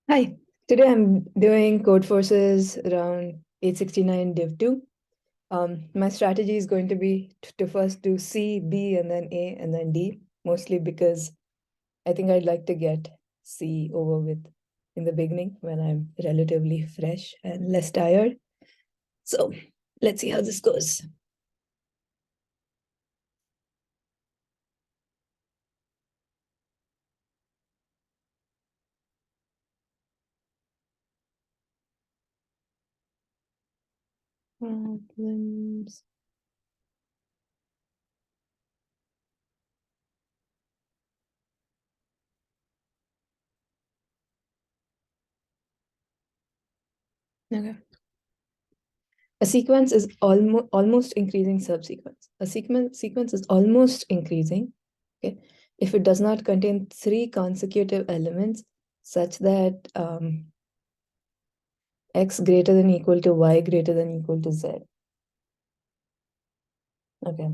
Hi, today I'm doing Codeforces Round 869 Div 2. My strategy is going to be to first do C, B, and then A, and then D, mostly because I think I'd like to get C over with in the beginning when I'm relatively fresh and less tired. So let's see how this goes. Problems. Okay. A sequence is almost increasing subsequence. A sequence is almost increasing, okay, if it does not contain three consecutive elements such that x greater than equal to y greater than equal to z. Okay,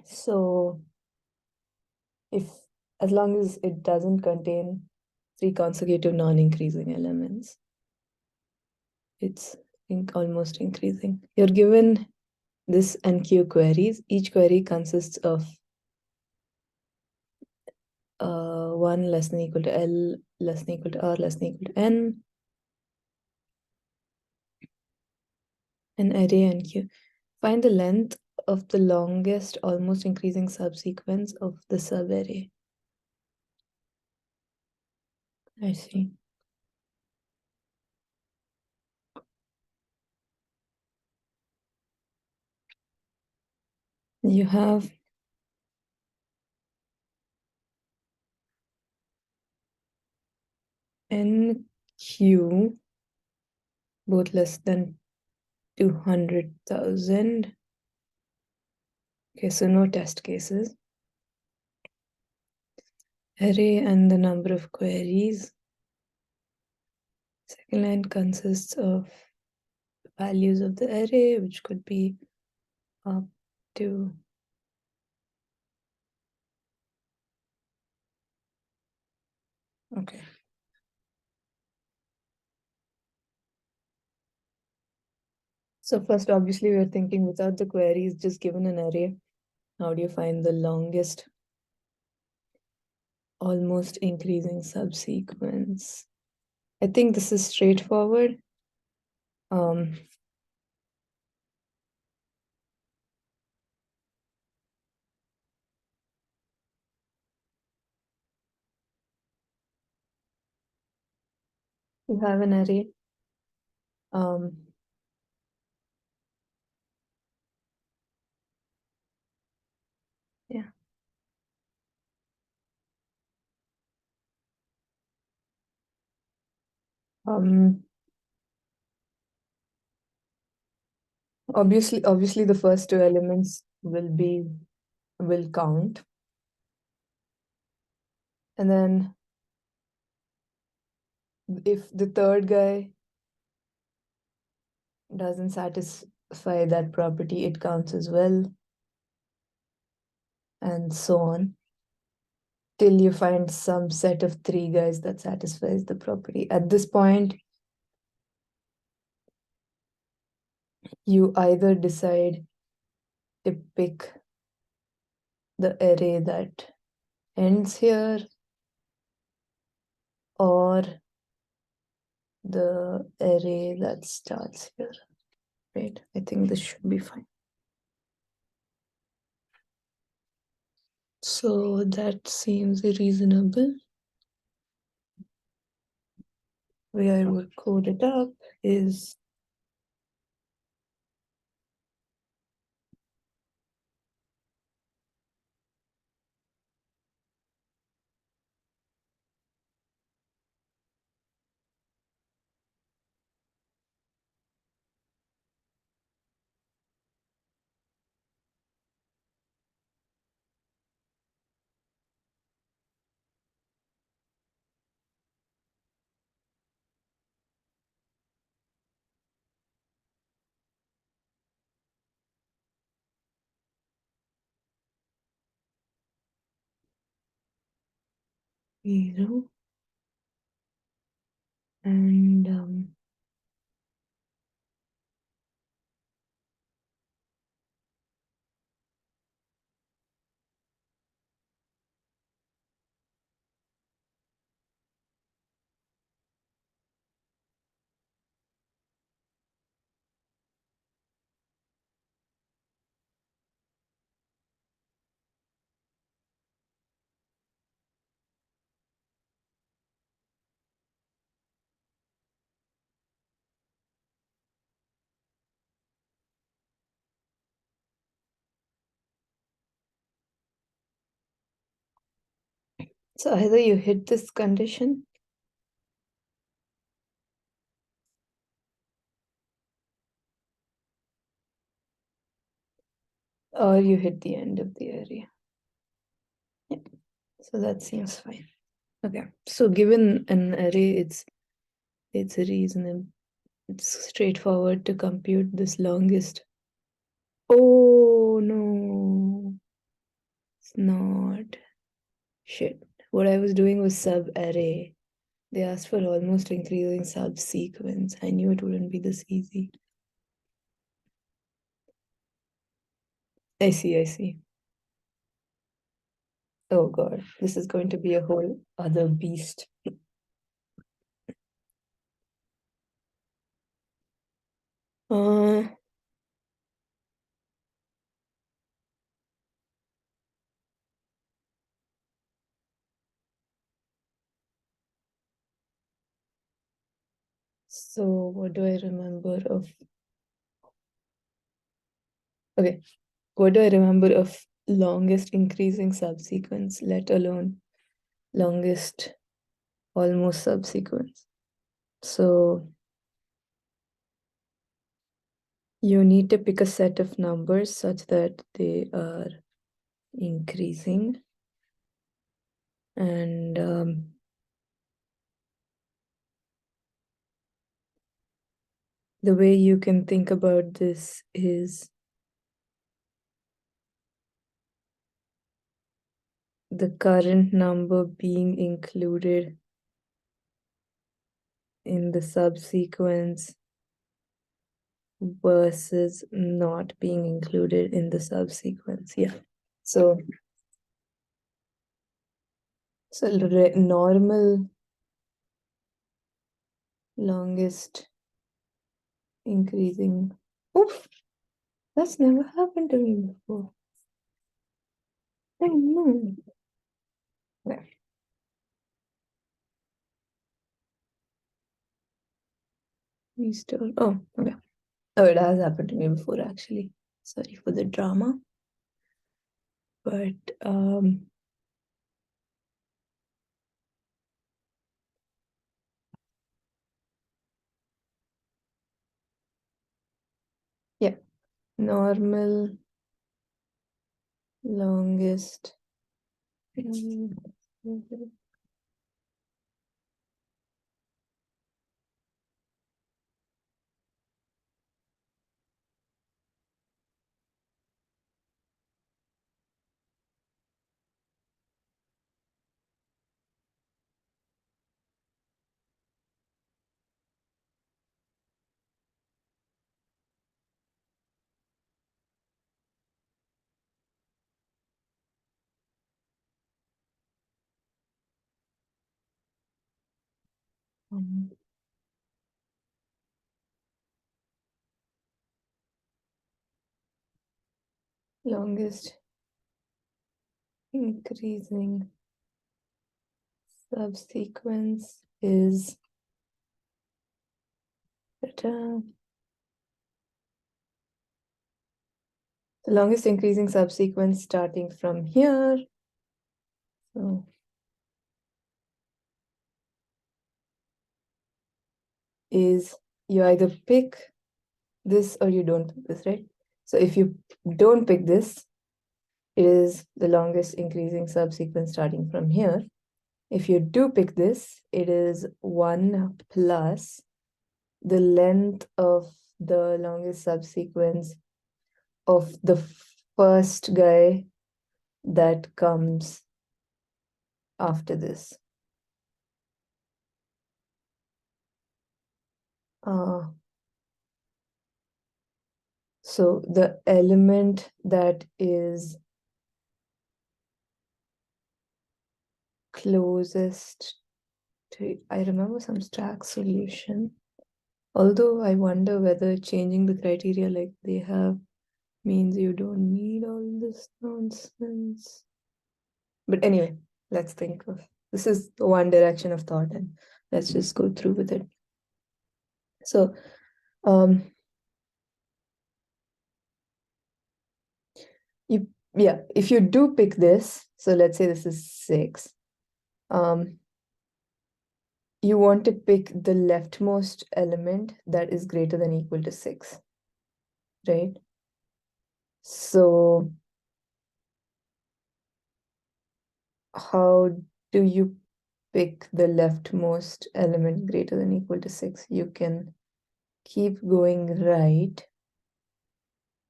so if as long as it doesn't contain three consecutive non-increasing elements, it's almost increasing. You're given this and q queries. Each query consists of 1 less than equal to L less than equal to R less than equal to N, an array and Q. Find the length of the longest almost increasing subsequence of the subarray. I see. You have NQ both less than 200,000. Okay, so no test cases. Array and the number of queries. Second line consists of values of the array, which could be up to okay. So first, obviously, we're thinking without the queries, just given an array, how do you find the longest almost increasing subsequence? I think this is straightforward. Um, you have an array. Um, yeah. Um, obviously, the first two elements will count, and then if the third guy doesn't satisfy that property, it counts as well, and so on, till you find some set of three guys that satisfies the property. At this point, you either decide to pick the array that ends here or the array that starts here, right? I think this should be fine. So that seems reasonable. The way I would code it up is zero, And so either you hit this condition or you hit the end of the area. Yeah. So that seems fine. Okay. So given an array, it's reasonable. It's straightforward to compute this longest. Oh no, it's not. Shit. What I was doing was sub-array. They asked for almost increasing subsequence. I knew it wouldn't be this easy. I see. Oh god, this is going to be a whole other beast. Uh, so what do I remember of? Okay, what do I remember of longest increasing subsequence, let alone longest almost subsequence? So you need to pick a set of numbers such that they are increasing, and the way you can think about this is the current number being included in the subsequence versus not being included in the subsequence. Yeah. So normal longest increasing. Oof, that's never happened to me before. I know. Okay. Restore. Oh, okay. Oh, it has happened to me before actually. Sorry for the drama. But yeah, normal longest. um, longest increasing subsequence is the longest increasing subsequence starting from here. So is you either pick this or you don't pick this, right? So if you don't pick this, it is the longest increasing subsequence starting from here. If you do pick this, it is 1 plus the length of the longest subsequence of the first guy that comes after this. So the element that is closest to, I remember some stack solution. Although I wonder whether changing the criteria like they have means you don't need all this nonsense. But anyway, let's think of, this is one direction of thought and let's just go through with it. So if you do pick this, so let's say this is 6, you want to pick the leftmost element that is greater than equal to 6, right? So how do you pick the leftmost element greater than equal to 6? You can keep going right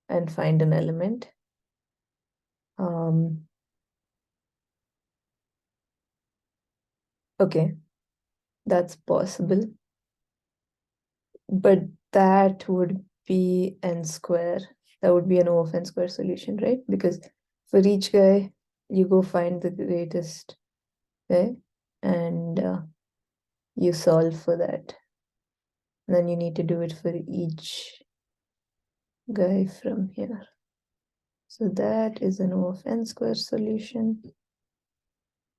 and find an element. Okay, that's possible. But that would be n square. That would be an O of n square solution, right? Because for each guy, you go find the greatest guy and you solve for that. And then you need to do it for each guy from here. So that is an O of n square solution.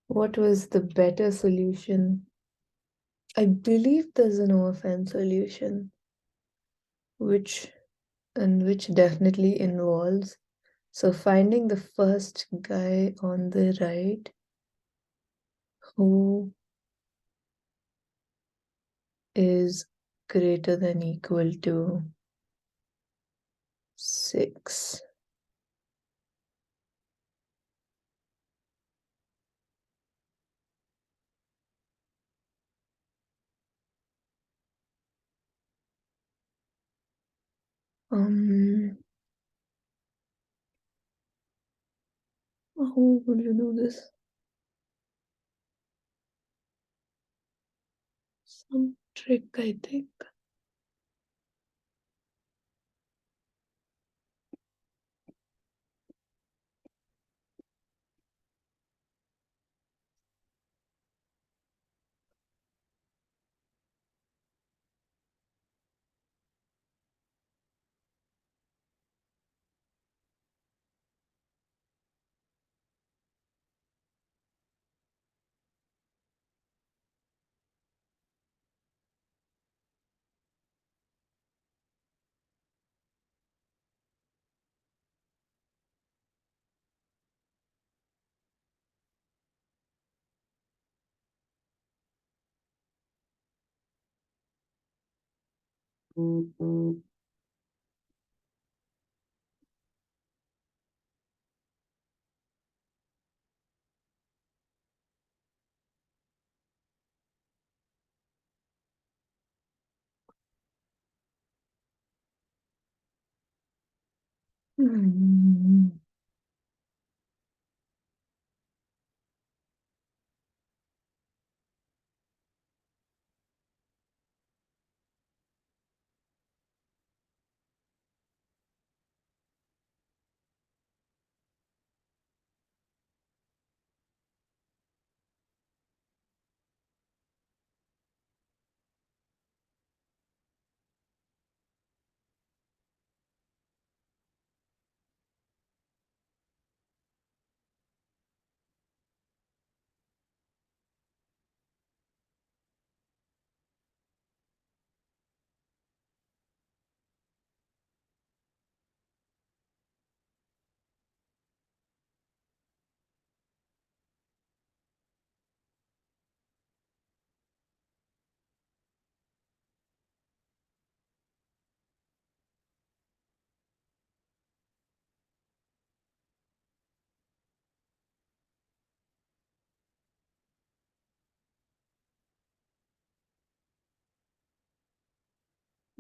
What was the better solution? I believe there's an O of n solution, which definitely involves, so finding the first guy on the right who is greater than equal to 6. How would you do this? Some trick, I think.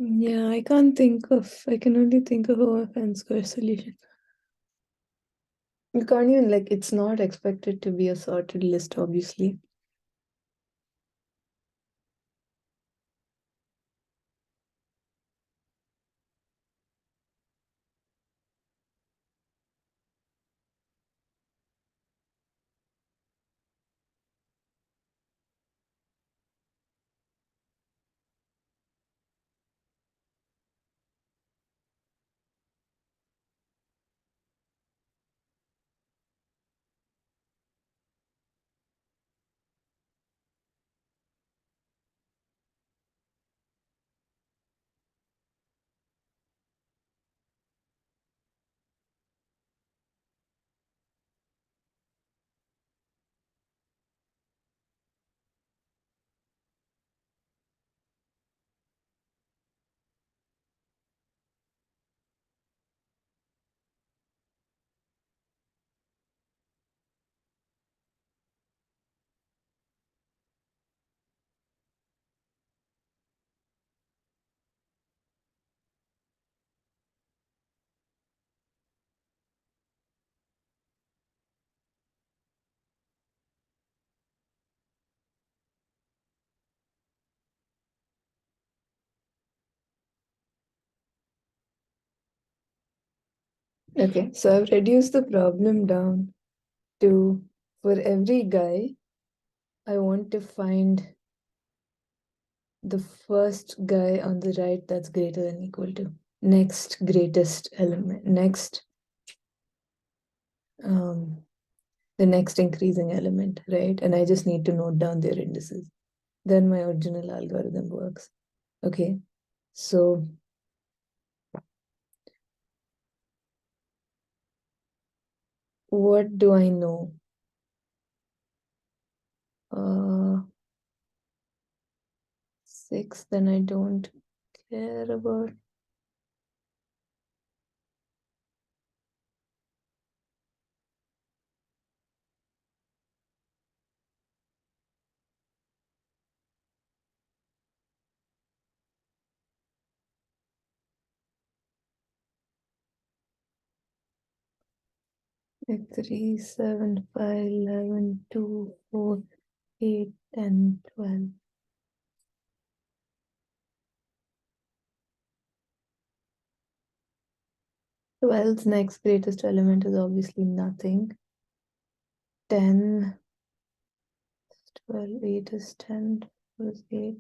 Yeah, I can only think of O of n square solution. You can't even, like, it's not expected to be a sorted list, obviously. Okay, so I've reduced the problem down to, for every guy, I want to find the first guy on the right that's greater than equal to next greatest element, the next increasing element, right? And I just need to note down their indices. Then my original algorithm works. Okay, so what do I know? 6, then I don't care about. Like 3, 7, 5, 11, 2, 4, 8, 10, 12. 12's next greatest element is obviously nothing. 10, 12, 8 is 10, 4 is 8.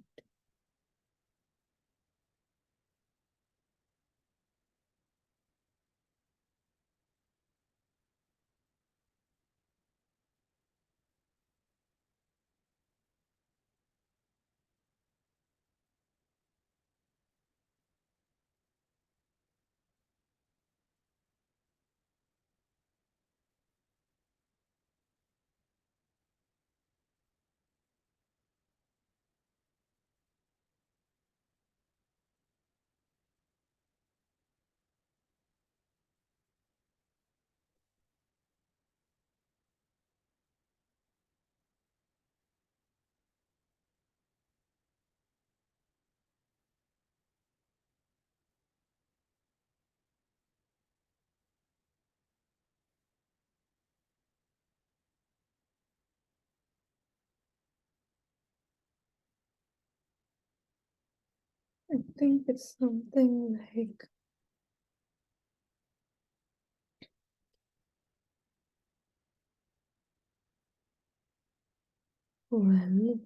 I think it's something like, well,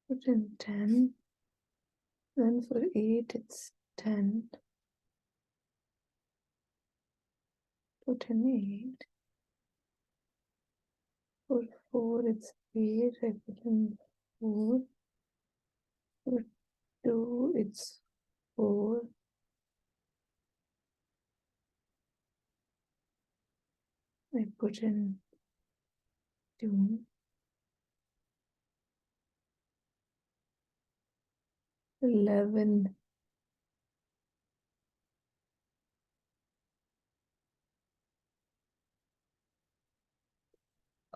put in 10. Then for 8, it's 10. Put in 8. For 4, it's 8. I put in 4. For 2, it's 4. I put in 2. 11.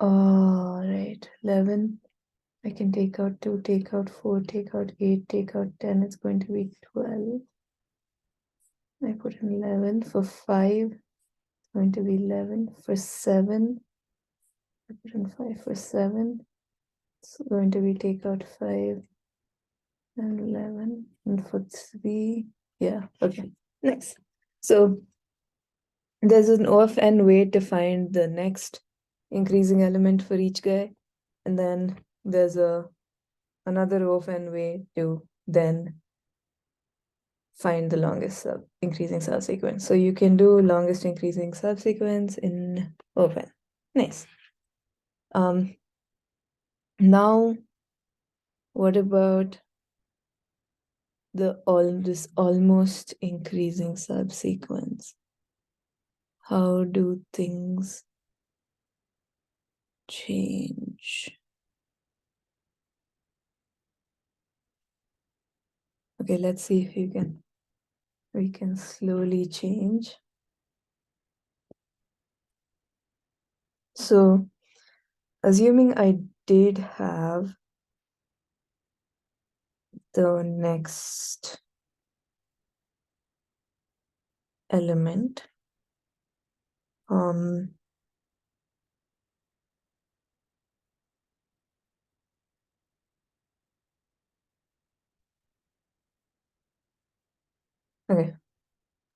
Oh, right. 11. I can take out 2, take out 4, take out 8, take out 10. It's going to be 12. I put in 11. For 5, it's going to be 11. For 7, I put in 5. For 7, it's going to be take out 5 and 11. And for 3, yeah, okay. Next. So there's an O of n way to find the next increasing element for each guy. And then there's another O of n way to then find the longest increasing subsequence. So you can do longest increasing subsequence in O of n. Nice. Now, what about this almost increasing subsequence? How do things change? Okay, let's see if we can slowly change. So, assuming I did have the next element. Okay,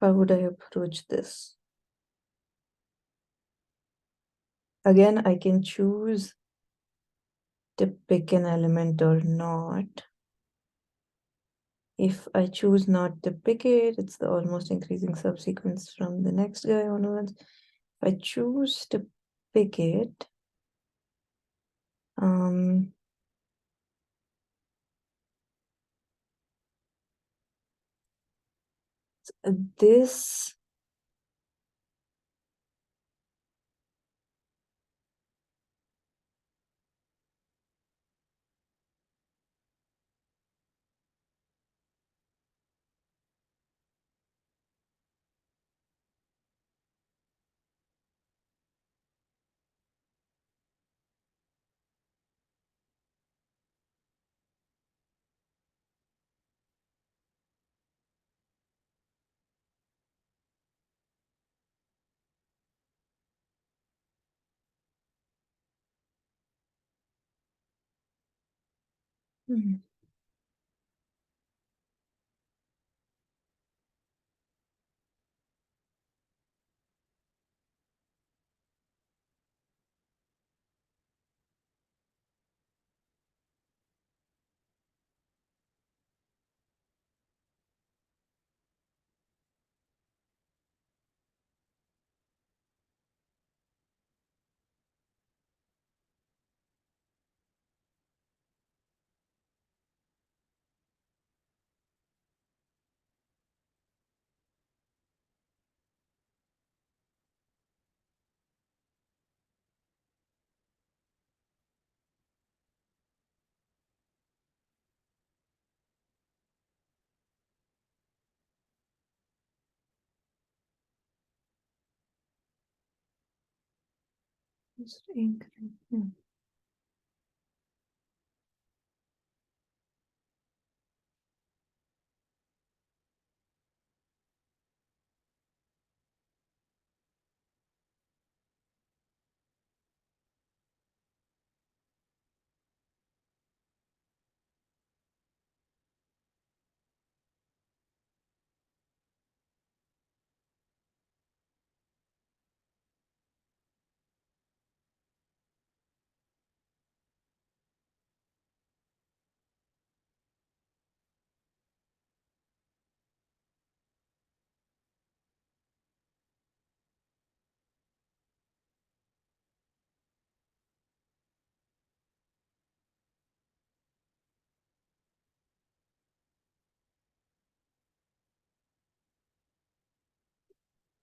how would I approach this? Again, I can choose to pick an element or not. If I choose not to pick it, it's the almost increasing subsequence from the next guy onwards. If I choose to pick it, this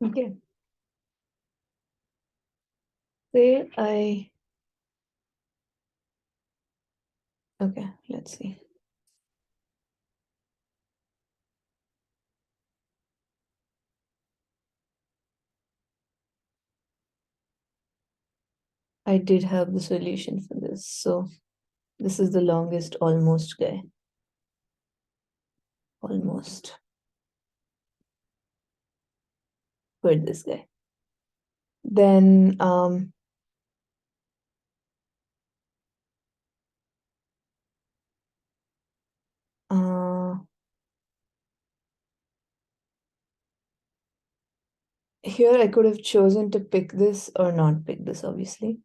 okay. Okay, let's see. I did have the solution for this. So this is the longest almost guy. Almost. For this guy. Then here I could have chosen to pick this or not pick this, obviously.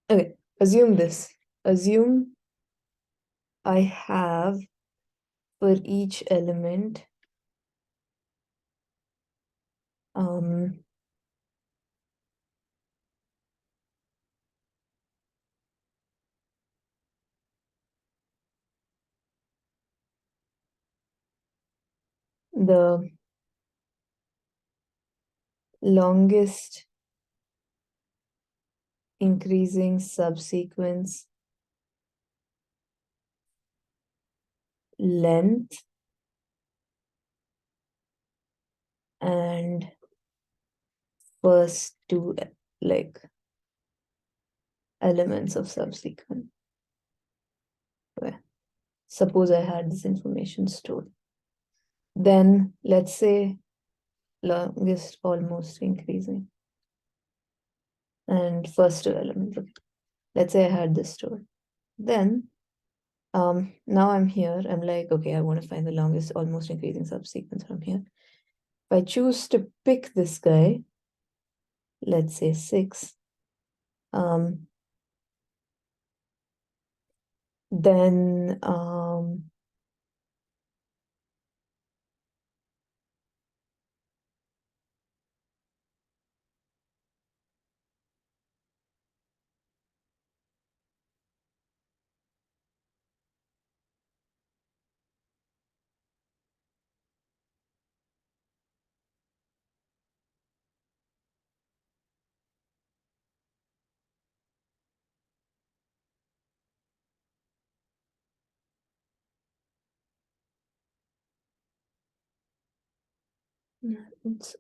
Okay, assume this. Assume I have for each element the longest increasing subsequence length and first two like elements of subsequence. Okay. Suppose I had this information stored. Then let's say longest almost increasing. And first two elements. Okay. Let's say I had this stored. Then now I'm here. I'm like, okay, I want to find the longest almost increasing subsequence from here. If I choose to pick this guy, let's say 6, then it's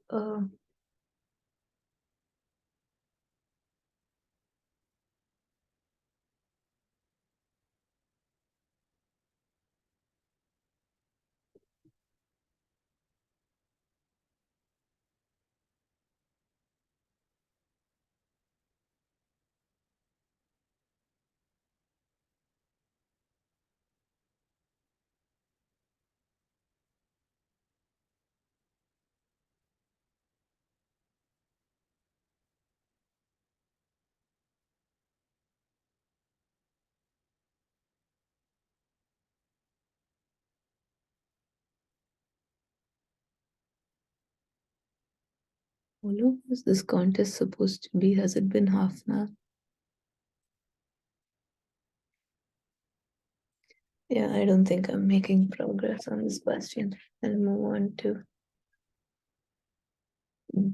how long is this contest supposed to be? Has it been half an hour? Yeah, I don't think I'm making progress on this question. I'll move on to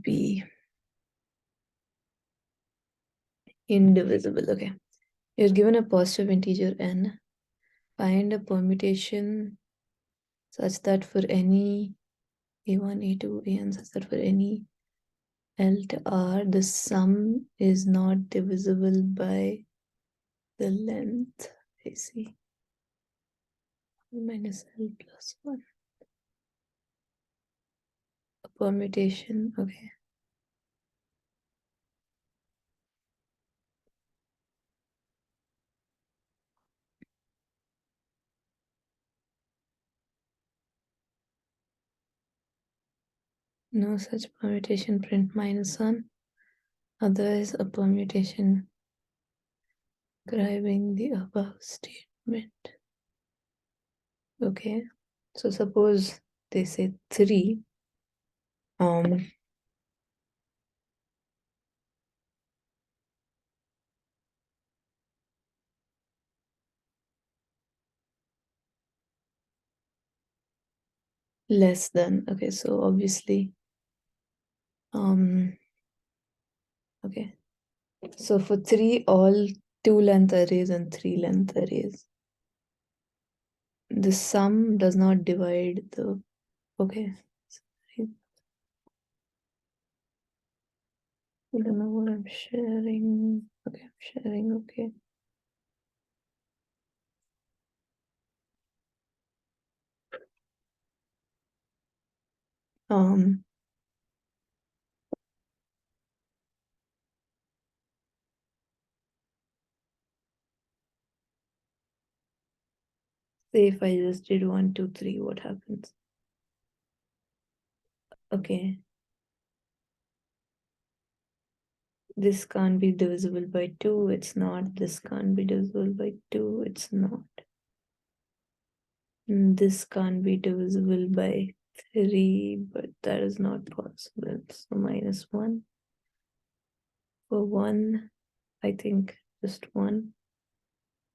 B. Indivisible. Okay. You're given a positive integer n. Find a permutation such that for any a1, a2, an such that for any L to R, the sum is not divisible by the length. I see. Minus L plus 1. A permutation. Okay. No such permutation, print -1. Otherwise, a permutation describing the above statement. Okay. So suppose they say 3. Less than. Okay, so obviously okay, so for 3 all 2 length arrays and 3 length arrays, the sum does not divide the okay. I don't know what I'm sharing. Okay, I'm sharing. Okay. Say if I just did 1, 2, 3, what happens? Okay. This can't be divisible by 2, it's not. This can't be divisible by 2, it's not. This can't be divisible by 3, but that is not possible. So -1. For 1, I think just 1.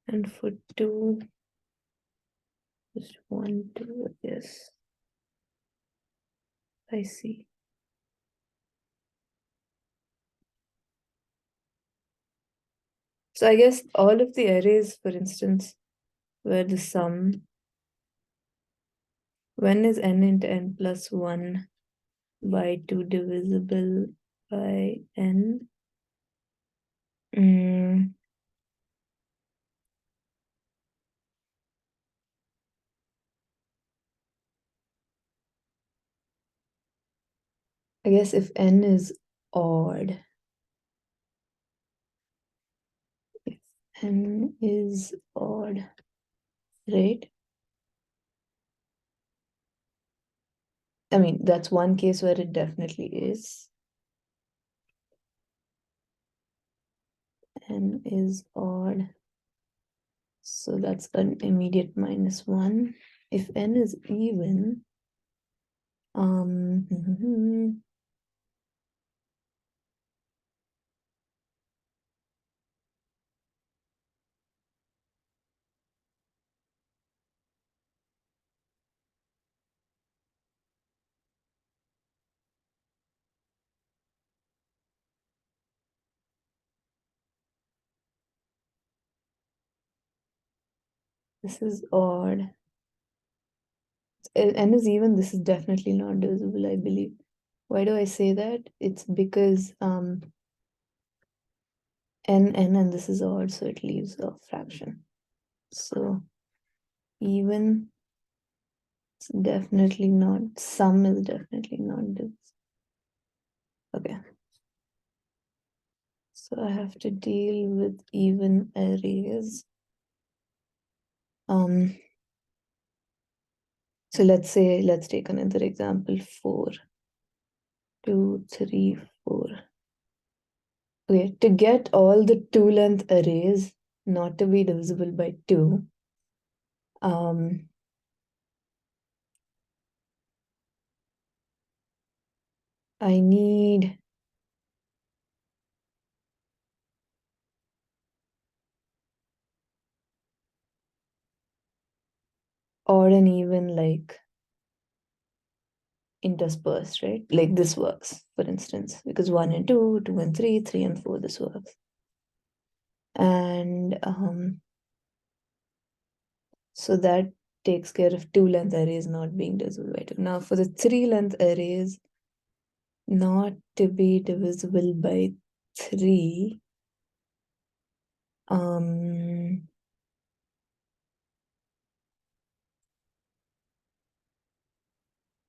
And for 2, just 1, 2, yes. I see. So I guess all of the arrays, for instance, where the sum, when is n into n plus 1 by 2 divisible by n? I guess if n is odd, if n is odd, right? I mean, that's one case where it definitely is. N is odd. So that's an immediate -1. If n is even, this is odd. N is even, this is definitely not divisible, I believe. Why do I say that? It's because n, and this is odd, so it leaves a fraction. So even, it's definitely not, sum is definitely not divisible. Okay. So I have to deal with even arrays. So let's take another example, 4, 2, 3, 4. Okay, to get all the 2-length arrays not to be divisible by 2, I need odd and even like interspersed, right? Like this works, for instance, because 1 and 2, 2 and 3, 3 and 4, this works. And so that takes care of 2-length arrays not being divisible by 2. Now for the 3-length arrays not to be divisible by 3,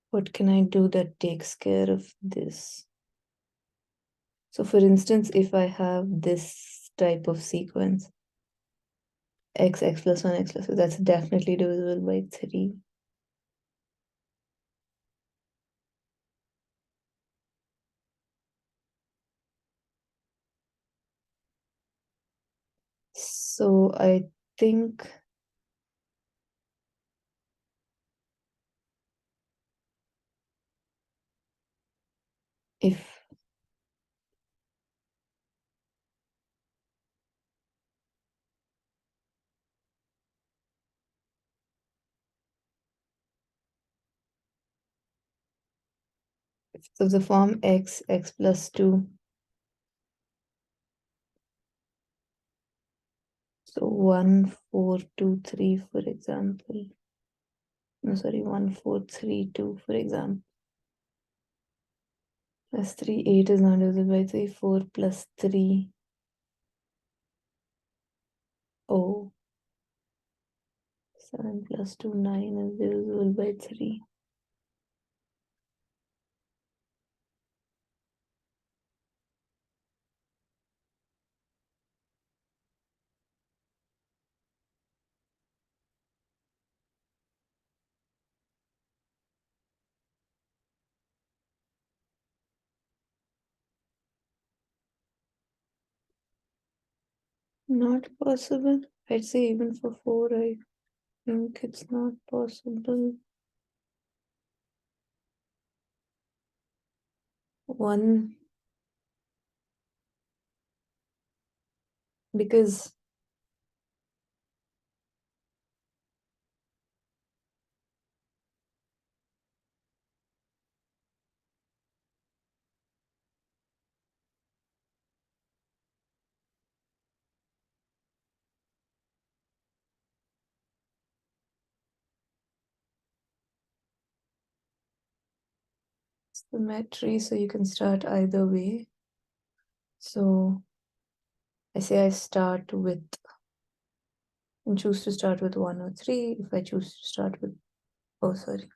what can I do that takes care of this? So for instance, if I have this type of sequence, x plus 1, x plus 2, that's definitely divisible by 3. So I think if so the form x plus 2, so 1, 4, 2, 3, for example. No, sorry, 1, 4, 3, 2, for example. Plus 3, 8 is not divisible by 3, 4 plus 3, oh, 7 plus 2, 9 is divisible by 3. Not possible. I'd say even for 4, I think it's not possible. 1, because it's the symmetry, so you can start either way. So I say I start with and choose to start with 1 or 3. If I choose to start with, oh, sorry.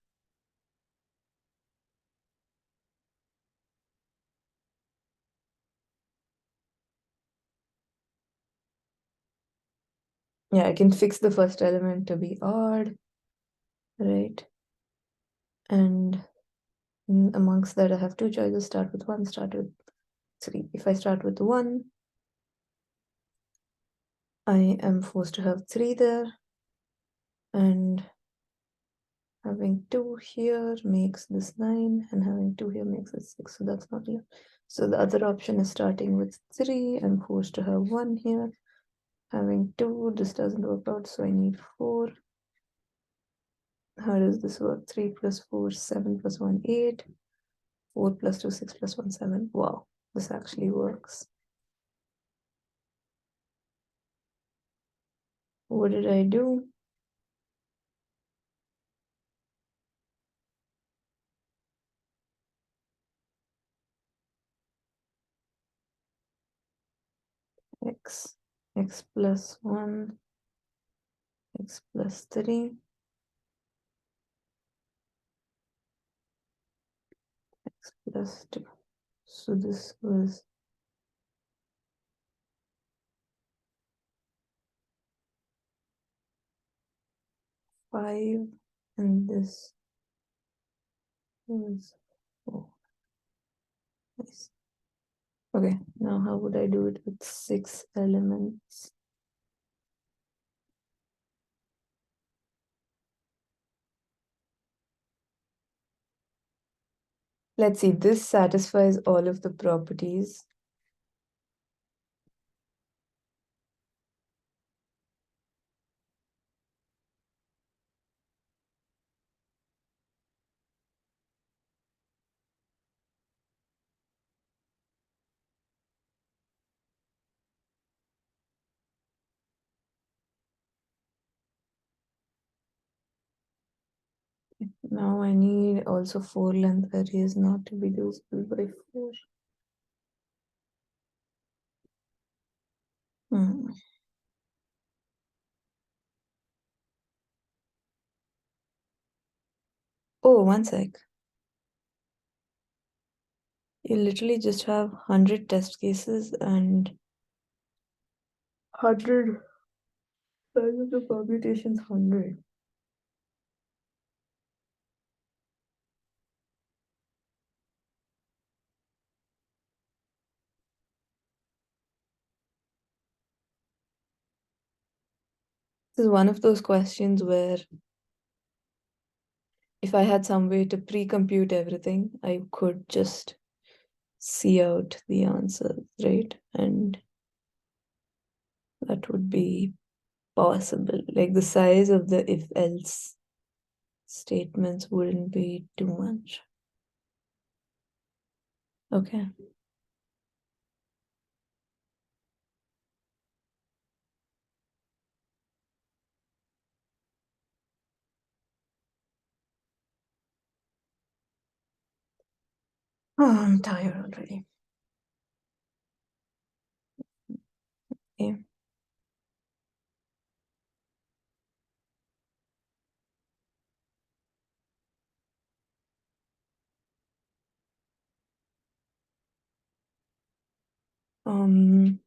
Yeah, I can fix the first element to be odd, right? And amongst that, I have two choices: start with 1, start with 3. If I start with 1, I am forced to have 3 there, and having 2 here makes this 9, and having 2 here makes it 6, so that's not here. So the other option is starting with 3. I'm forced to have 1 here. Having 2, this doesn't work out, so I need 4. How does this work? 3 plus 4, 7 plus 1, 8. 4 plus 2, 6 plus 1, 7. Wow, this actually works. What did I do? X plus 1, x plus 3, x plus 2. So this was 5, and this was 4. Nice. Okay, now how would I do it with 6 elements? Let's see, this satisfies all of the properties. Now I need also 4 length arrays not to be divisible by 4. Oh, one sec. You literally just have 100 test cases and 100 size of the permutations 100. This is one of those questions where if I had some way to pre-compute everything, I could just see out the answers, right? And that would be possible. Like the size of the if-else statements wouldn't be too much. Okay. Oh, I'm tired already. Okay. Um,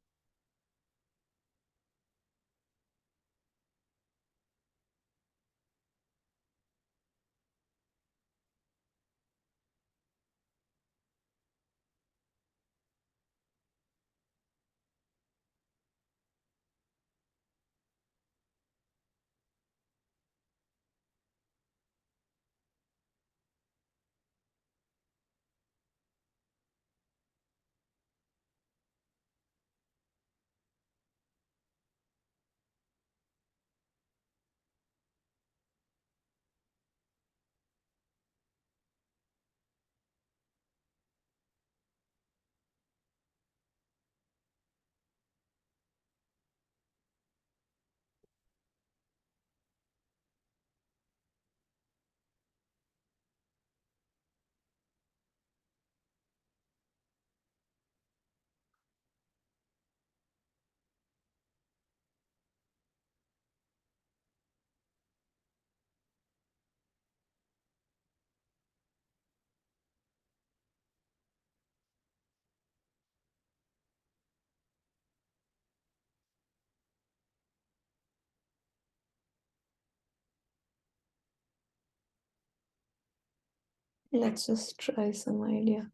Let's just try some idea.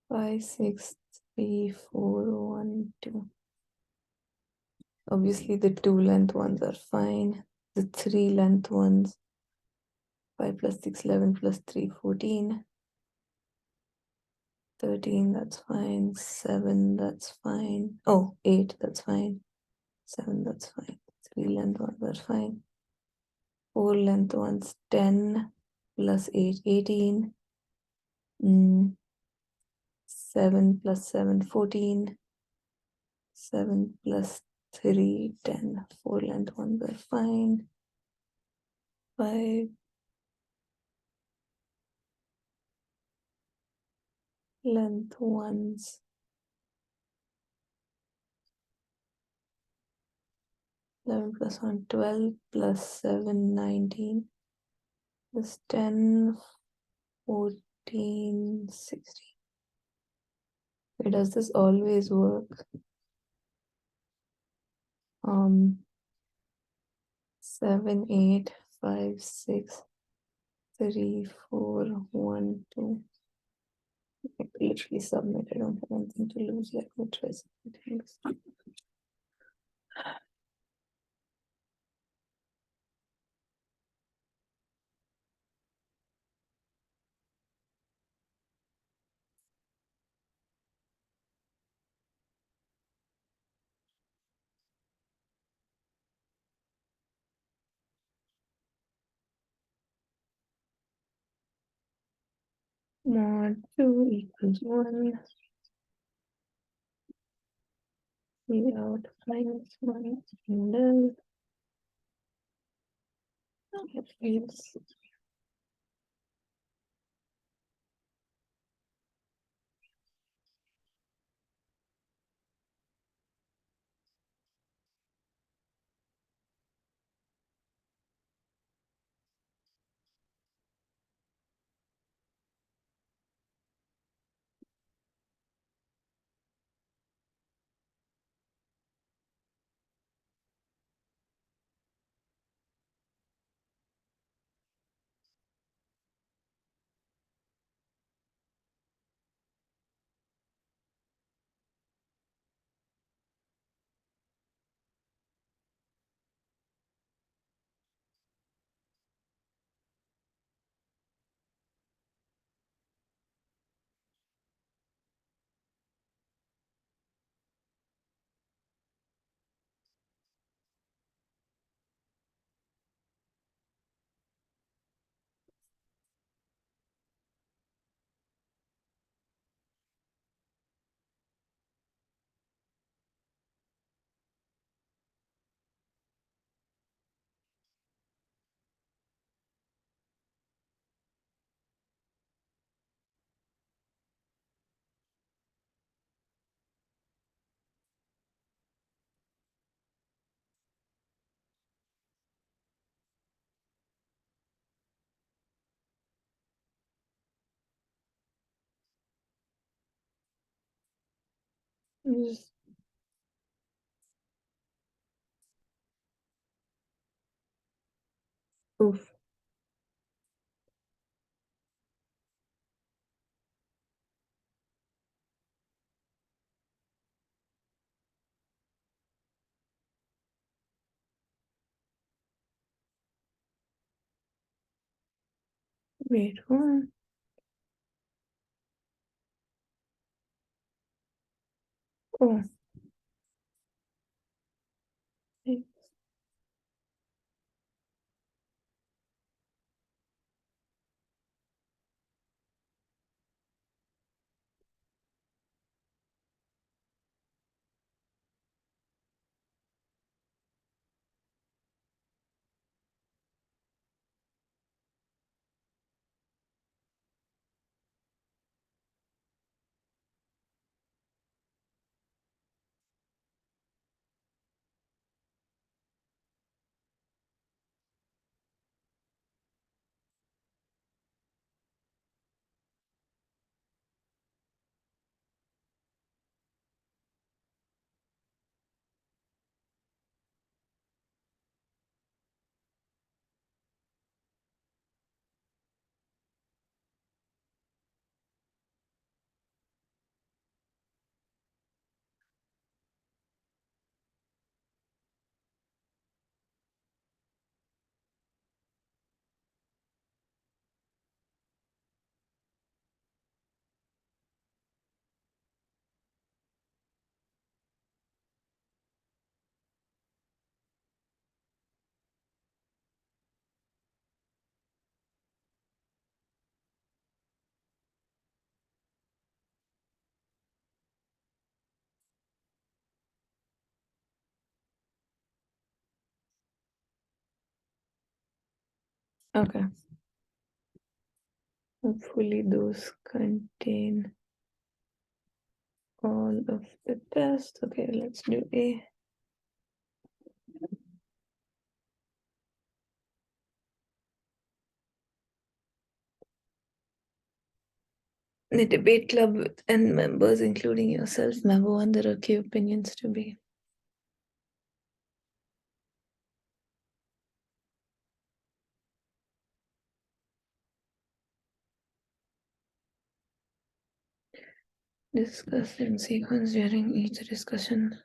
5, 6, 3, 4, 1, 2. Obviously, the 2 length ones are fine. The 3 length ones, 5 plus 6, 11 plus 3, 14. 13, that's fine. 7, that's fine. Oh, 8, that's fine. 7, that's fine. 3 length ones are fine. 4 length ones, 10 plus 8, 18. 7 plus 7, 14. 7 plus 3, 10. 4 length ones are fine. 5 length ones. 11 plus 1, 12 plus 7, 19. Plus 10, 14, 16. Wait, does this always work? 7, 8, 5, 6, 3, 4, 1, 2. I literally submit. I don't have anything to lose. Let me try submitting this. Mod 2 equals 1. We out minus 1 and then yes. Just oof. Wait, one. Oh, wait. Okay. Hopefully those contain all of the tests. Okay, let's do A. The debate club with N members, including yourself, member one, there are key opinions to be. Discuss in sequence during each discussion.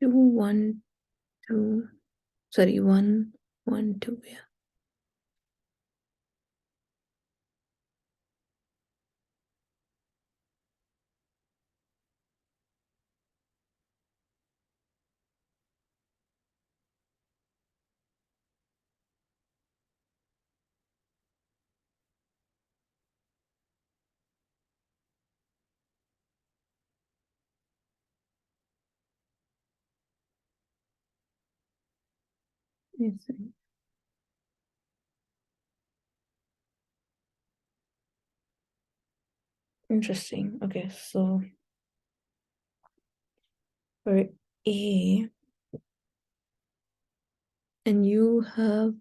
Two, one, two. Sorry, 1, 1, 2. Yeah. Yes. Interesting. Okay, so for A, and you have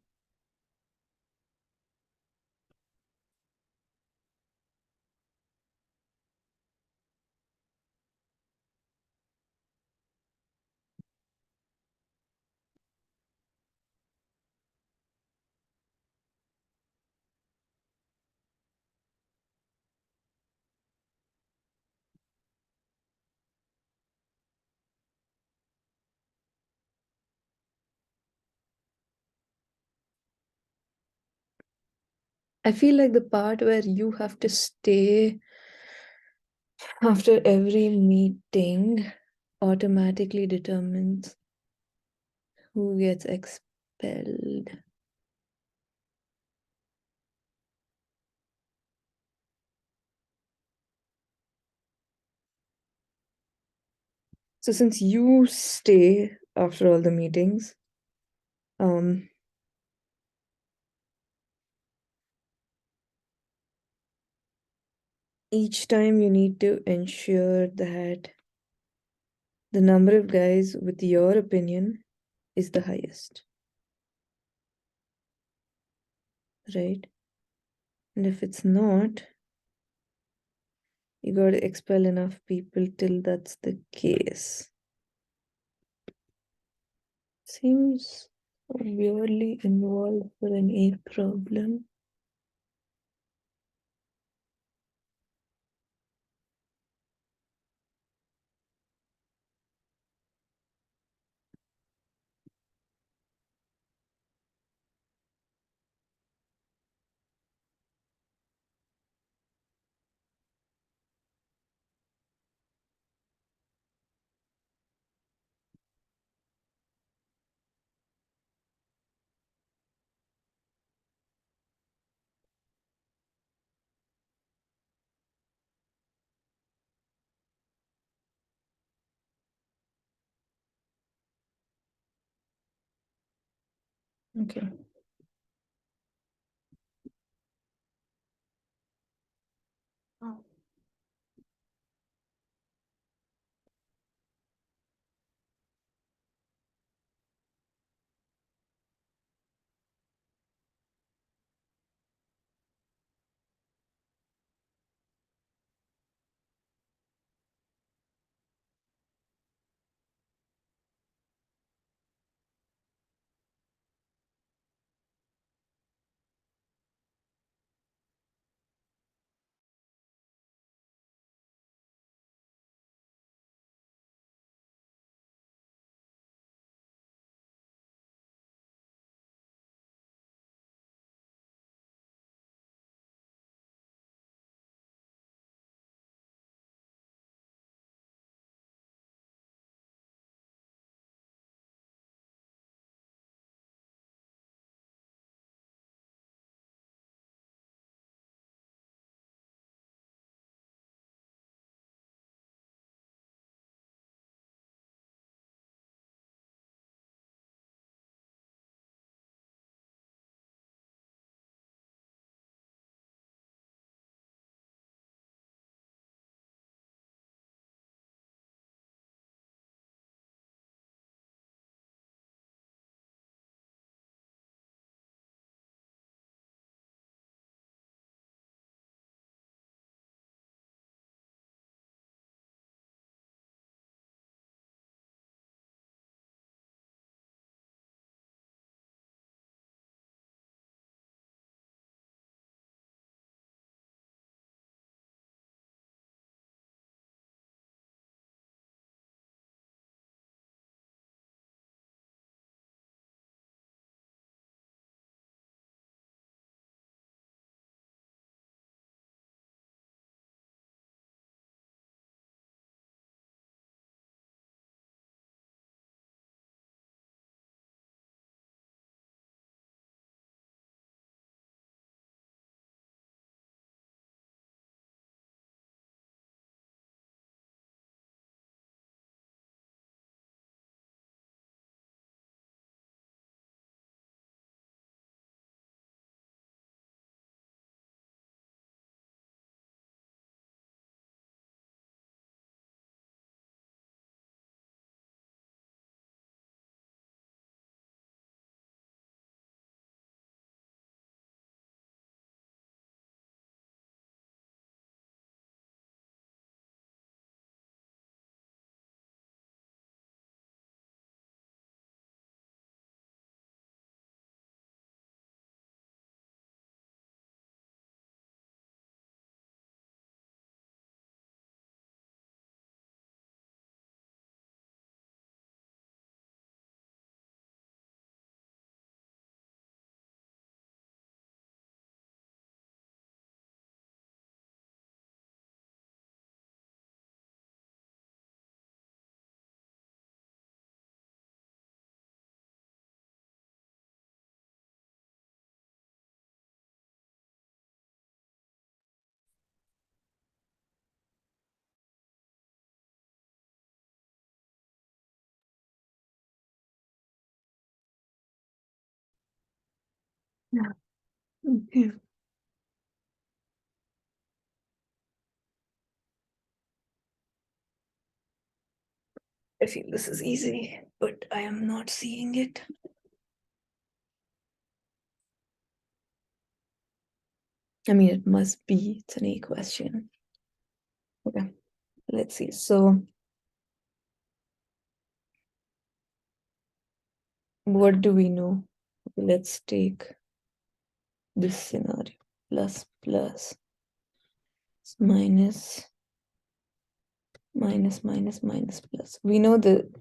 I feel like the part where you have to stay after every meeting automatically determines who gets expelled. So since you stay after all the meetings, um, each time you need to ensure that the number of guys with your opinion is the highest, right? And if it's not, you got to expel enough people till that's the case. Seems weirdly involved for an A problem. Okay. Oh. Okay. I feel this is easy, but I am not seeing it. I mean, it must be. It's an A question. Okay, let's see. So, what do we know? Okay, let's take this scenario. Plus, plus, minus, minus, minus, minus, plus. We know that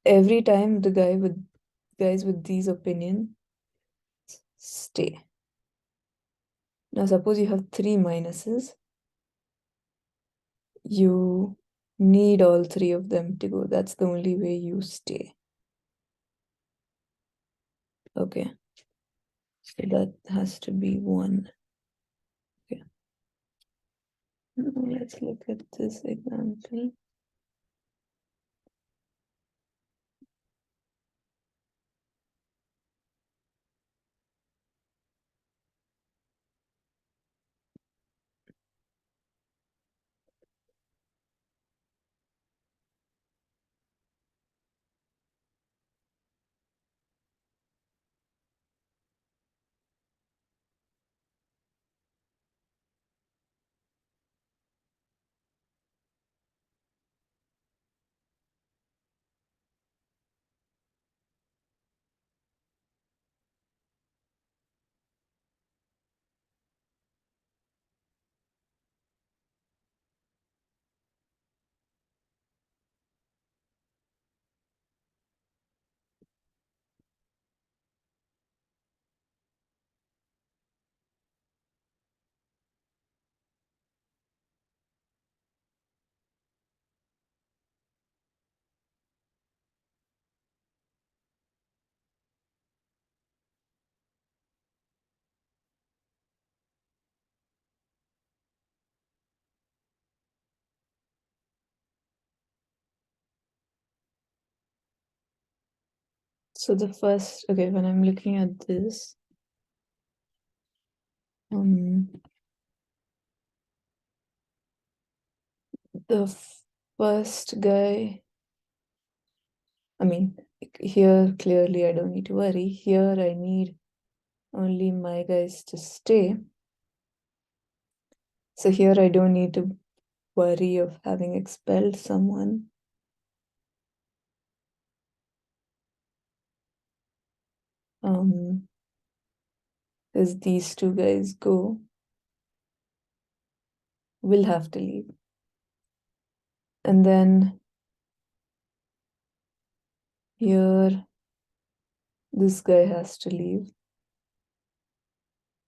every time the guys with these opinions stay. Now, suppose you have three minuses. You need all three of them to go. That's the only way you stay. Okay. So that has to be 1. Okay. Now let's look at this example. So the first, okay, when I'm looking at this, the first guy, I mean, here clearly I don't need to worry. Here I need only my guys to stay. So here I don't need to worry of having expelled someone. Because these two guys will have to leave. And then here, this guy has to leave.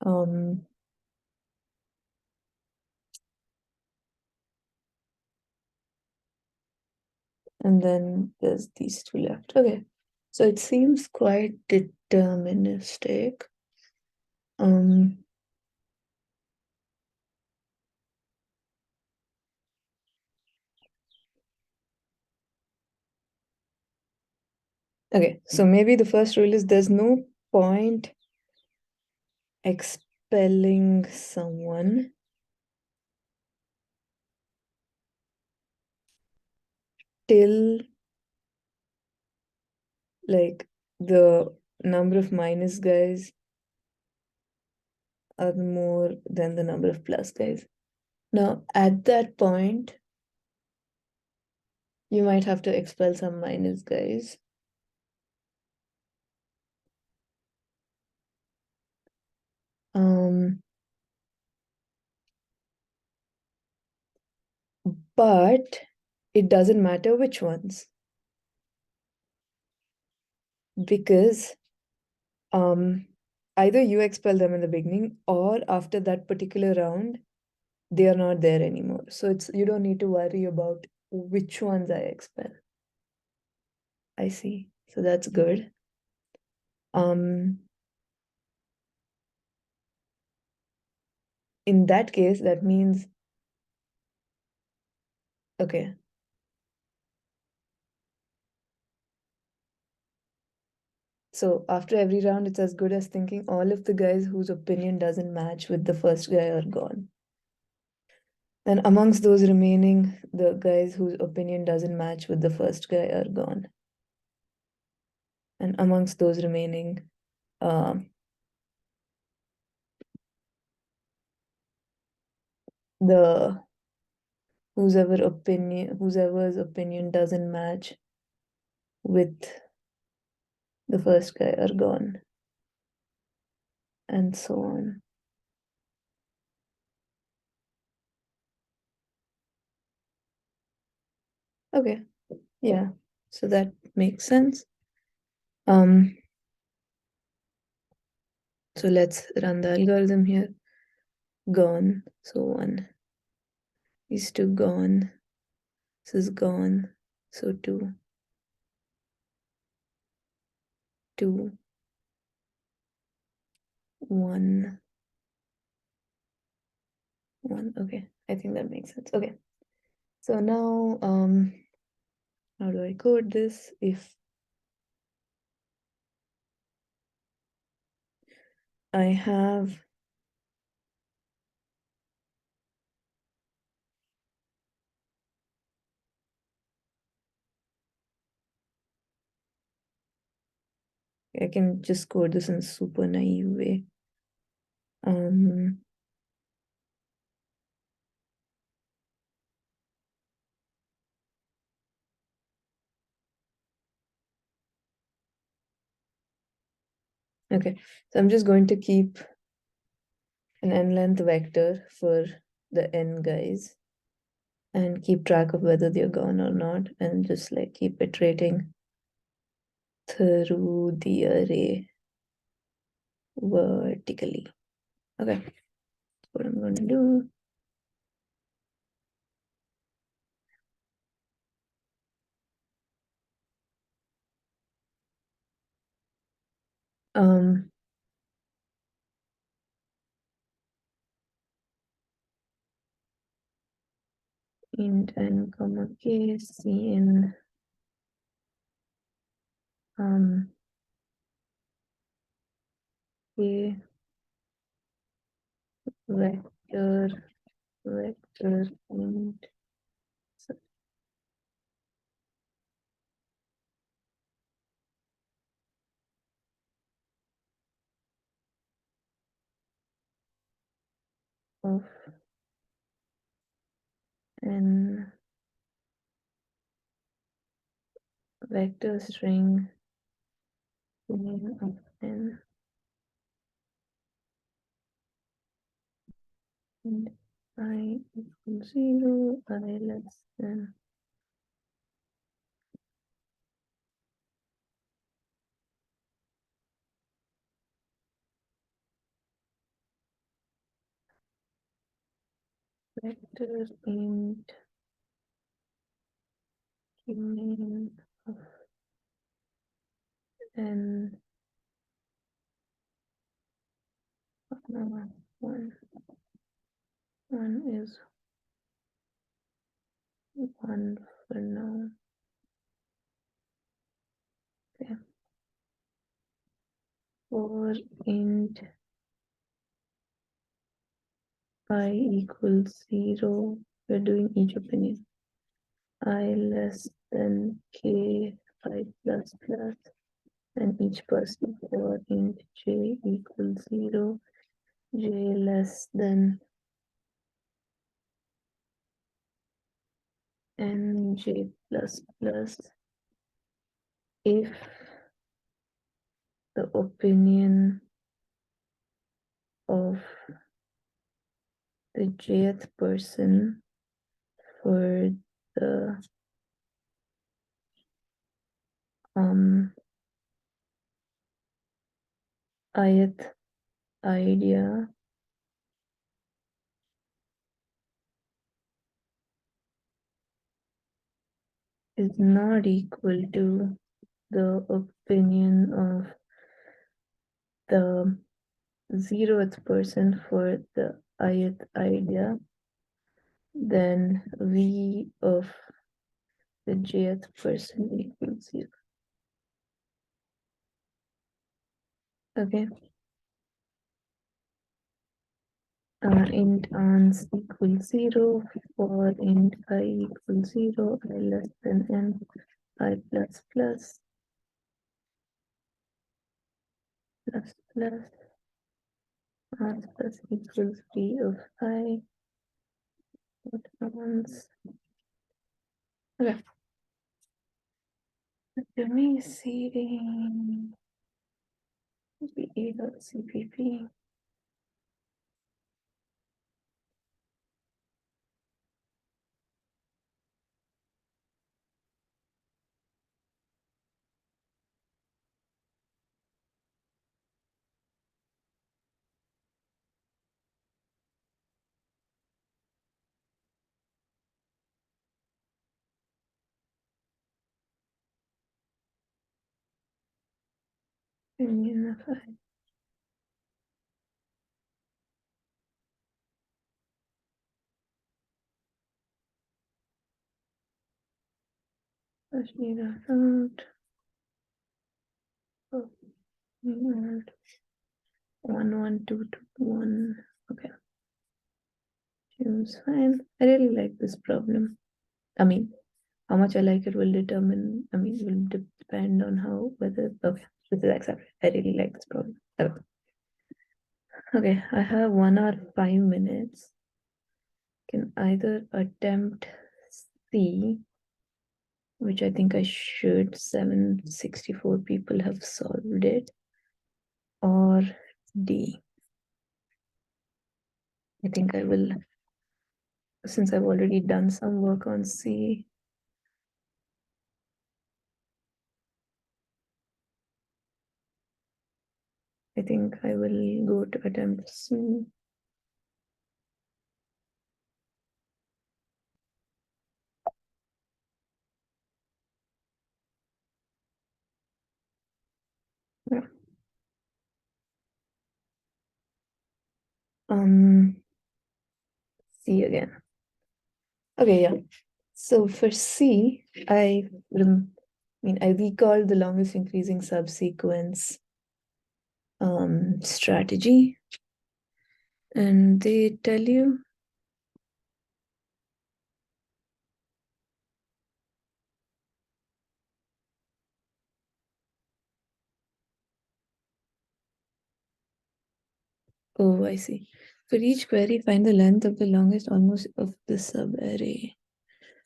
And then there's these two left. Okay, so it seems quite deterministic. Okay, so maybe the first rule is there's no point expelling someone till like the number of minus guys are more than the number of plus guys. Now, at that point, you might have to expel some minus guys. But it doesn't matter which ones, because either you expel them in the beginning or after that particular round, they are not there anymore. So you don't need to worry about which ones I expel. I see. So that's good. In that case, that means, okay. So after every round, it's as good as thinking all of the guys whose opinion doesn't match with the first guy are gone. And amongst those remaining, the guys whose opinion doesn't match with the first guy are gone. And amongst those remaining, the whosever's opinion doesn't match with the first guy are gone, and so on. Okay, yeah, so that makes sense. So let's run the algorithm here. Gone, so 1 is 2 gone, this is gone, so 2, 2, 1, 1. Okay, I think that makes sense. Okay, so now how do I code this? If I have I can just code this in super naive way. Okay, so I'm just going to keep an n-length vector for the n guys and keep track of whether they're gone or not, and just like keep iterating through the array vertically. Okay, that's what I'm going to do. Int n comma k cn k vector int of n vector string name of n and I equals 0, I less than vector int name of n one is 1 for now. Okay. For int I equals 0, we're doing each opinion. I less than k 5 plus plus, and each person for int j equals 0, j less than n j plus plus if the opinion of the jth person for the ith idea is not equal to the opinion of the 0th person for the ith idea, then v of the jth person equals 0. Okay. Int ans equals 0 for int I equals 0, I less than n, I plus plus plus plus r plus equals p of I. What happens? Okay. Let me see BA.cpp. Unify. Data out. Oh, 11221. Okay, seems fine. I really like this problem. I mean, how much I like it will determine, will depend on how, whether, okay, this is accepted. I really like this problem. Okay, I have 1 hour 5 minutes. Can either attempt C, which I think I should, 764 people have solved it, or D. I think I will, since I've already done some work on C. I think I will go to attempt C. Yeah. C again. Okay, yeah. So for C, I recalled the longest increasing subsequence strategy, and they tell you oh, I see. For each query, find the length of the longest almost of the subarray.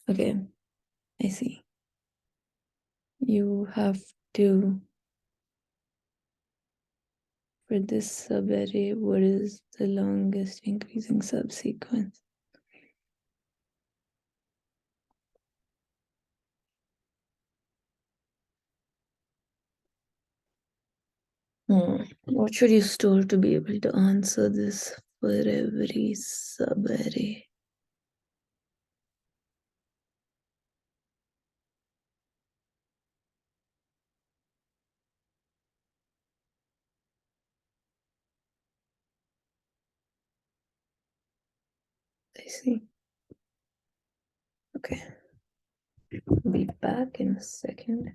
Okay, I see. You have to, for this subarray, what is the longest increasing subsequence? What should you store to be able to answer this for every subarray? I see. Okay. Be back in a second.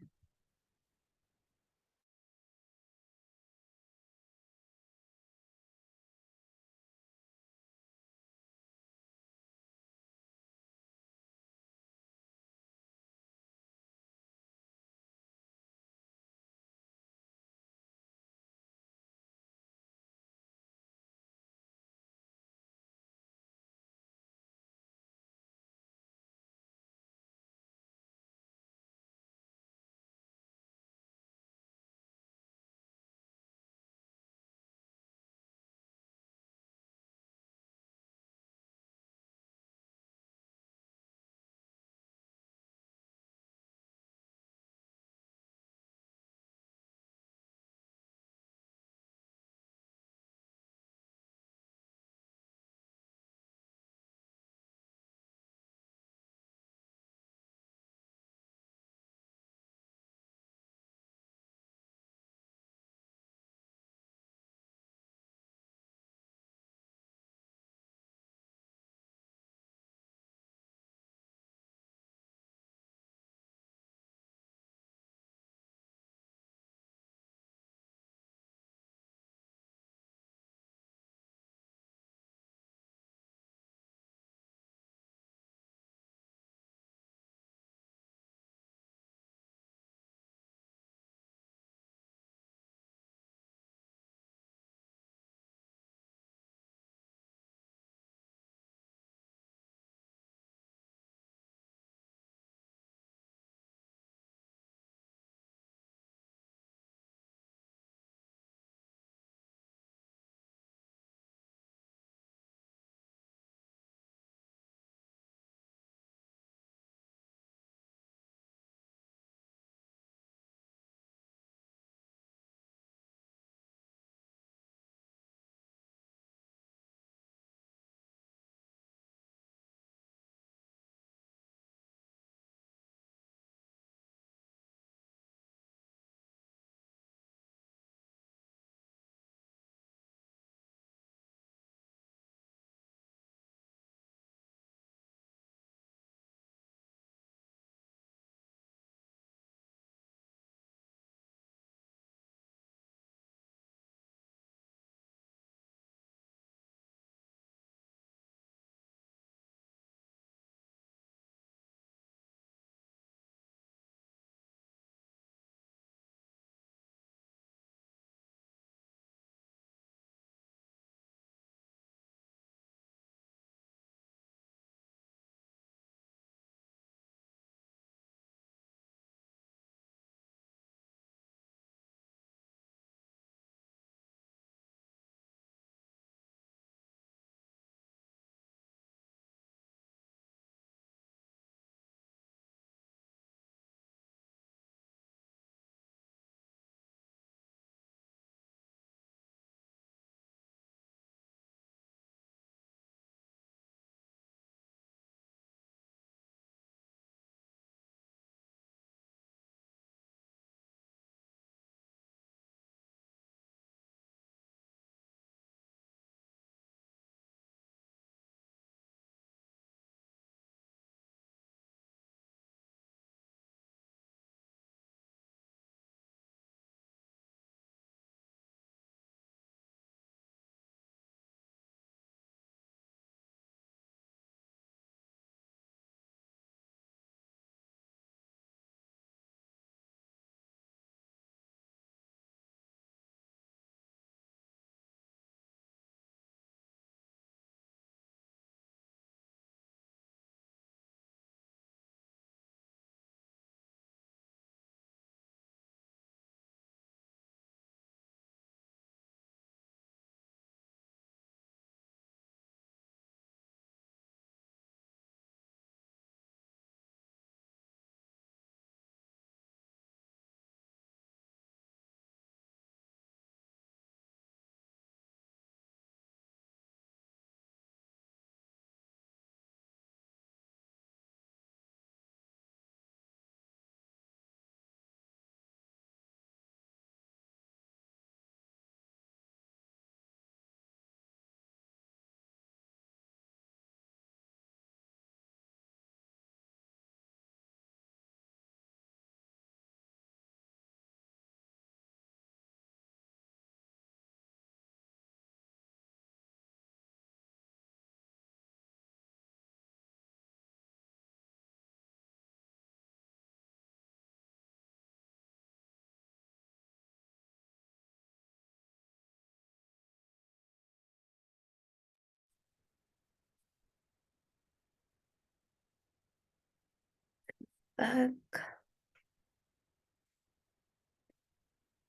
back.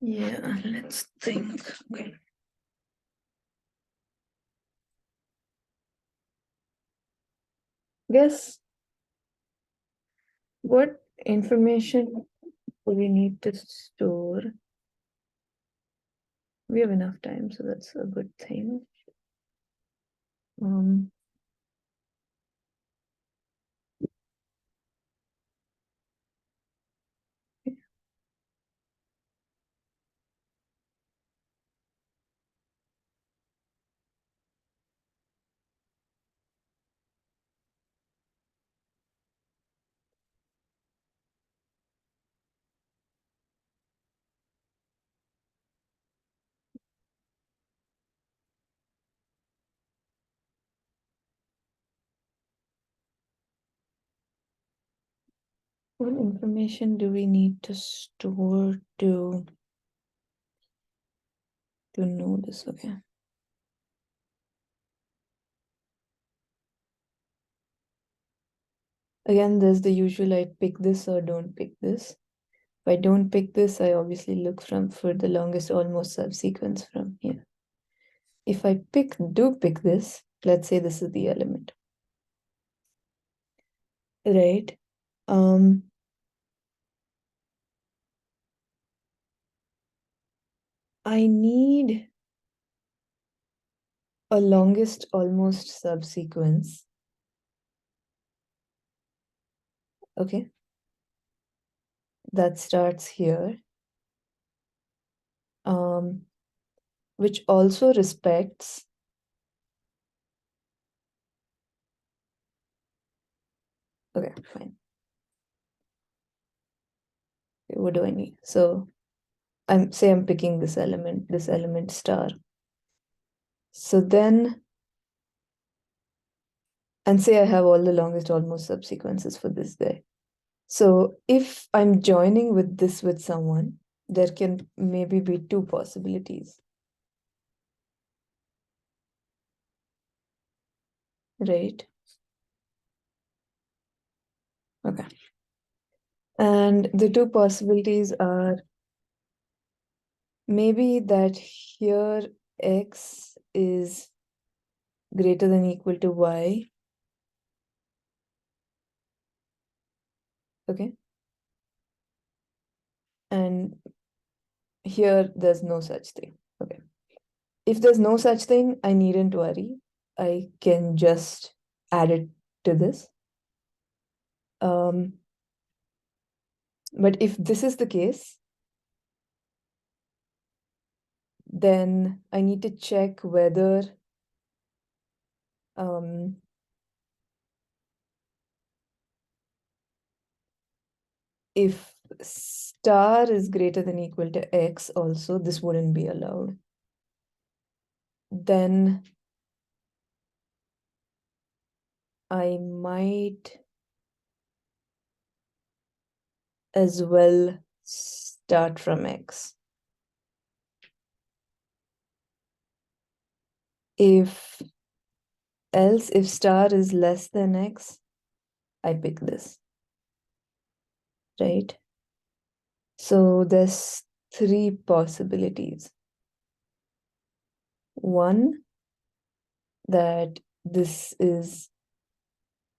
Yeah, let's think. Okay. Guess what information do we need to store? We have enough time, so that's a good thing. Um, what information do we need to store to know this? Okay. Again, there's the usual I pick this or don't pick this. If I don't pick this, I obviously look for the longest almost subsequence from here. If I do pick this, let's say this is the element. Right? I need a longest almost subsequence. Okay. That starts here. Which also respects okay, fine. Okay, what do I need? So I'm picking this element star. So then, and say I have all the longest almost subsequences for this guy. So if I'm joining with this with someone, there can maybe be two possibilities. Right? Okay. And the two possibilities are maybe that here x is greater than equal to y. Okay. And here there's no such thing. Okay. If there's no such thing, I needn't worry. I can just add it to this. But if this is the case, then I need to check whether if star is greater than equal to x also, this wouldn't be allowed. Then I might as well start from x. If star is less than x, I pick this, right? So there's three possibilities. One, that this is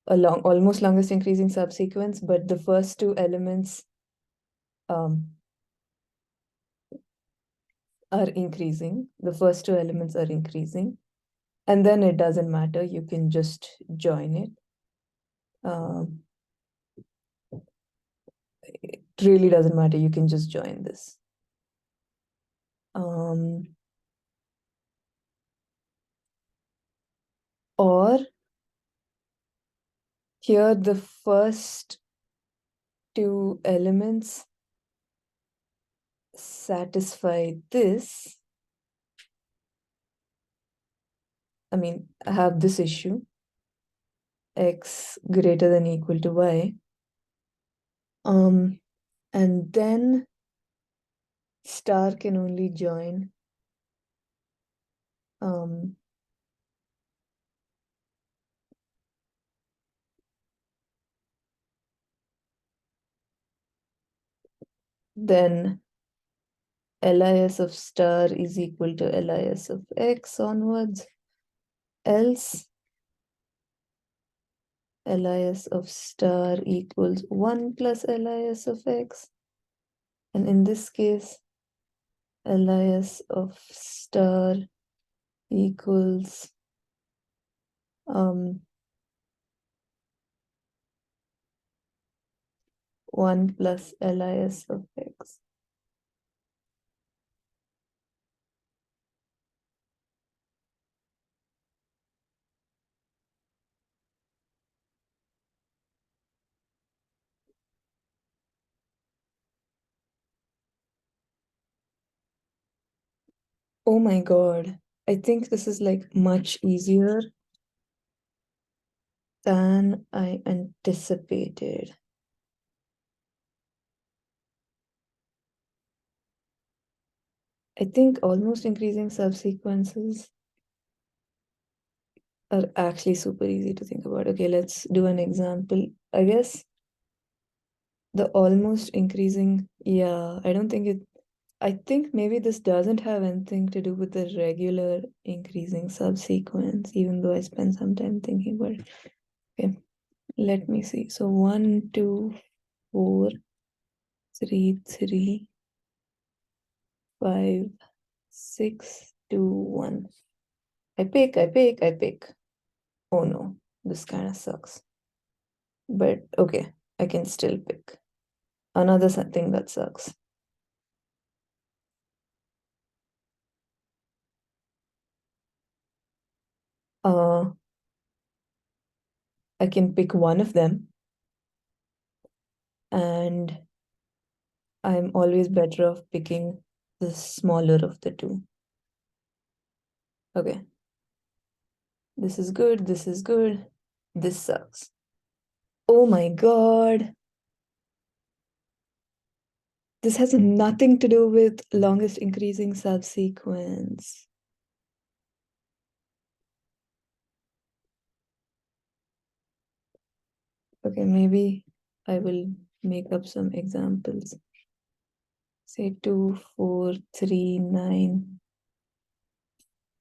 a almost longest increasing subsequence, but the first two elements are increasing. The first two elements are increasing. And then it doesn't matter. You can just join it. It really doesn't matter. You can just join this. Or here the first two elements satisfy this. I mean, I have this issue, x greater than equal to y. And then star can only join then LIS of star is equal to LIS of X onwards, else LIS of star equals 1 plus LIS of X. And in this case, LIS of star equals 1 plus LIS of X. Oh my God. I think this is like much easier than I anticipated. I think almost increasing subsequences are actually super easy to think about. Okay, let's do an example. I guess the almost increasing, yeah, I think maybe this doesn't have anything to do with the regular increasing subsequence, even though I spent some time thinking about it. Okay, let me see. So 1, 2, 4, 3, 3, 5, 6, 2, 1. I pick. Oh no, this kind of sucks. But okay, I can still pick. Another thing that sucks. I can pick one of them, and I'm always better off picking the smaller of the two. Okay. This is good. This is good. This sucks. Oh my God. This has nothing to do with longest increasing subsequence. Okay, maybe I will make up some examples. Say 2, 4, 3, 9,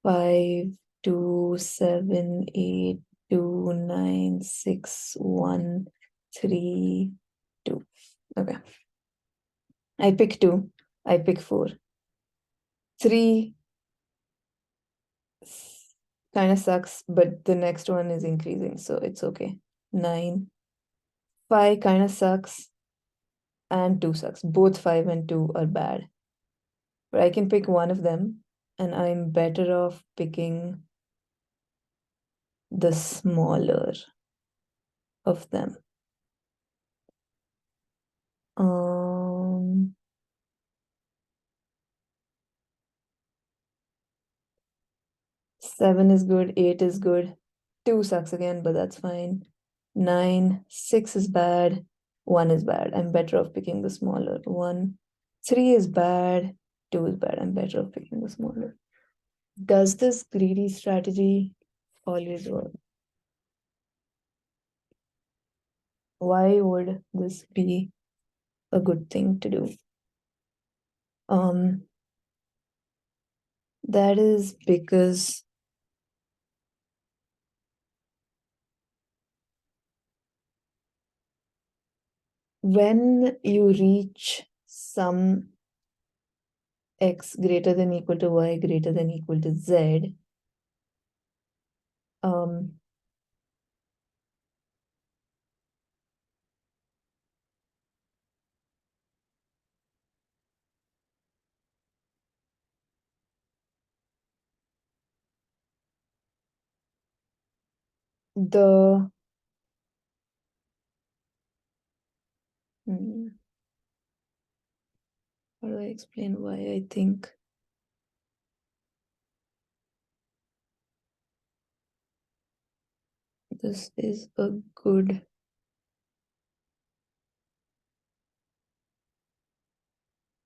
5, 2, 7, 8, 2, 9, 6, 1, 3, 2. Okay. I pick 2. I pick 4. 3 kind of sucks, but the next one is increasing, so it's okay. 9. 5 kind of sucks, and 2 sucks. Both 5 and 2 are bad. But I can pick one of them, and I'm better off picking the smaller of them. 7 is good, 8 is good, 2 sucks again, but that's fine. 9, 6 is bad, 1 is bad. I'm better off picking the smaller one. 3 is bad, 2 is bad. I'm better off picking the smaller. Does this greedy strategy always work? Why would this be a good thing to do? That is because when you reach some x greater than equal to y greater than equal to z, the how do I explain why I think this is a good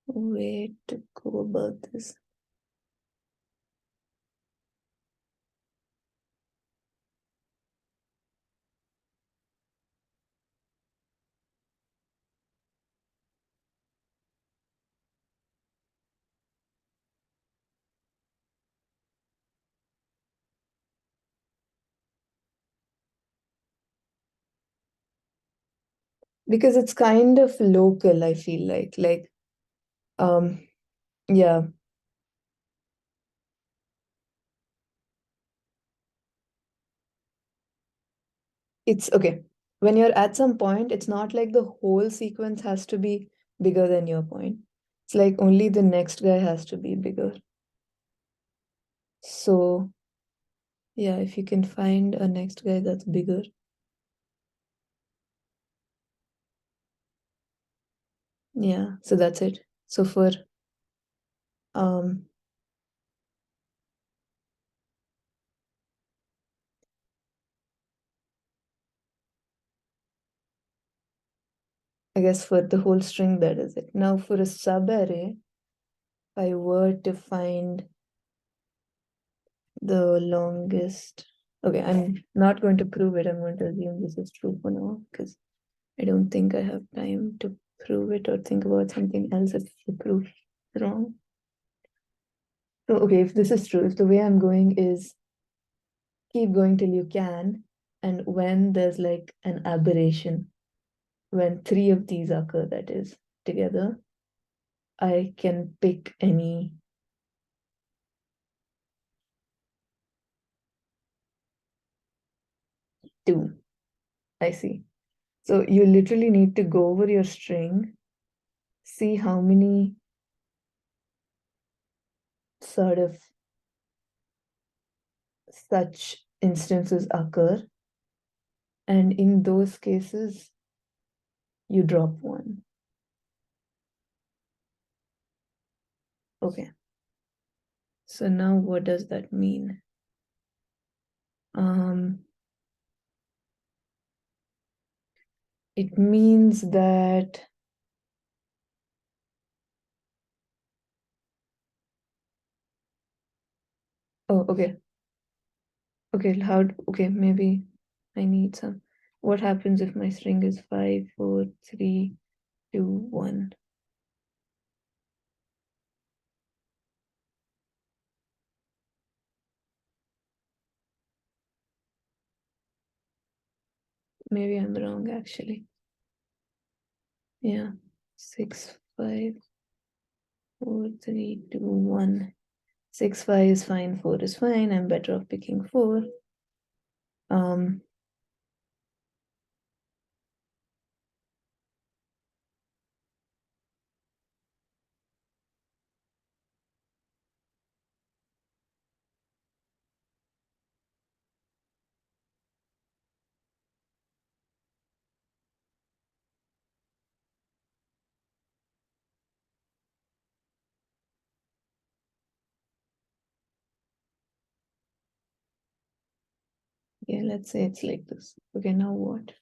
way to go about this? because it's kind of local, I feel like um yeah, it's okay. When you're at some point, it's not like the whole sequence has to be bigger than your point. It's like only the next guy has to be bigger. So yeah, if you can find a next guy that's bigger. Yeah, so that's it. So for um I guess for the whole string, that is it. Now for a subarray, if I were to find the longest, okay, I'm not going to prove it. I'm going to assume this is true for now because I don't think I have time to prove it or think about something else if the proof is wrong. So, okay, if this is true, if the way I'm going is keep going till you can, and when there's like an aberration, when three of these occur, that is, together, I can pick any two. I see. So you literally need to go over your string, see how many sort of such instances occur, and in those cases, you drop one. Okay. So now what does that mean? Um, it means that oh, okay. Okay, how okay, maybe I need some. What happens if my string is 5, 4, 3, 2, 1? Maybe I'm wrong actually. Yeah. 6, 5, 4, 3, 2, 1. 6, 5 is fine, 4 is fine. I'm better off picking 4. Um, yeah, let's say it's like this. Okay, now what?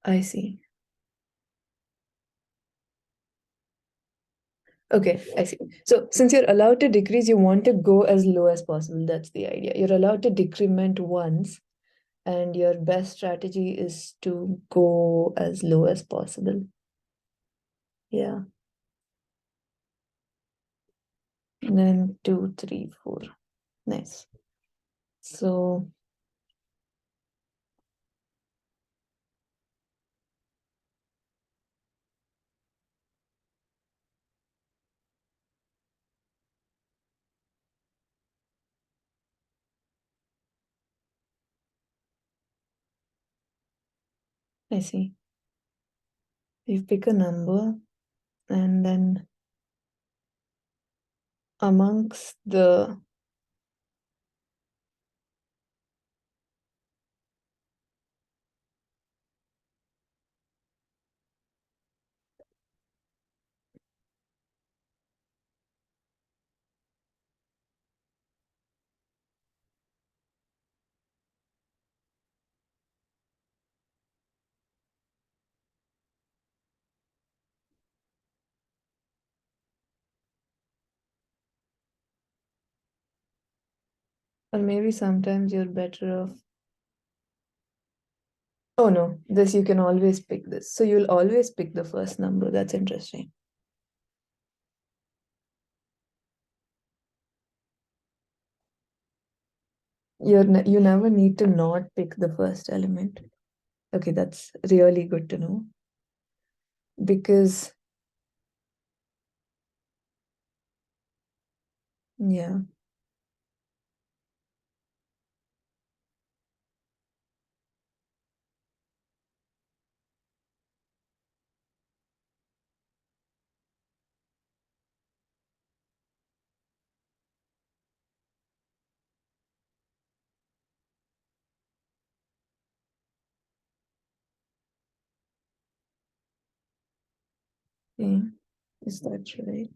I see. Okay, I see. So since you're allowed to decrease, you want to go as low as possible. That's the idea. You're allowed to decrement once, and your best strategy is to go as low as possible. Yeah. And then 2, 3, 4. Nice. So I see. You pick a number, and then amongst the Or maybe sometimes you're better off. Oh no, this you can always pick this. So you'll always pick the first number. That's interesting. You never need to not pick the first element. Okay, that's really good to know. Because yeah. Okay. Is that right?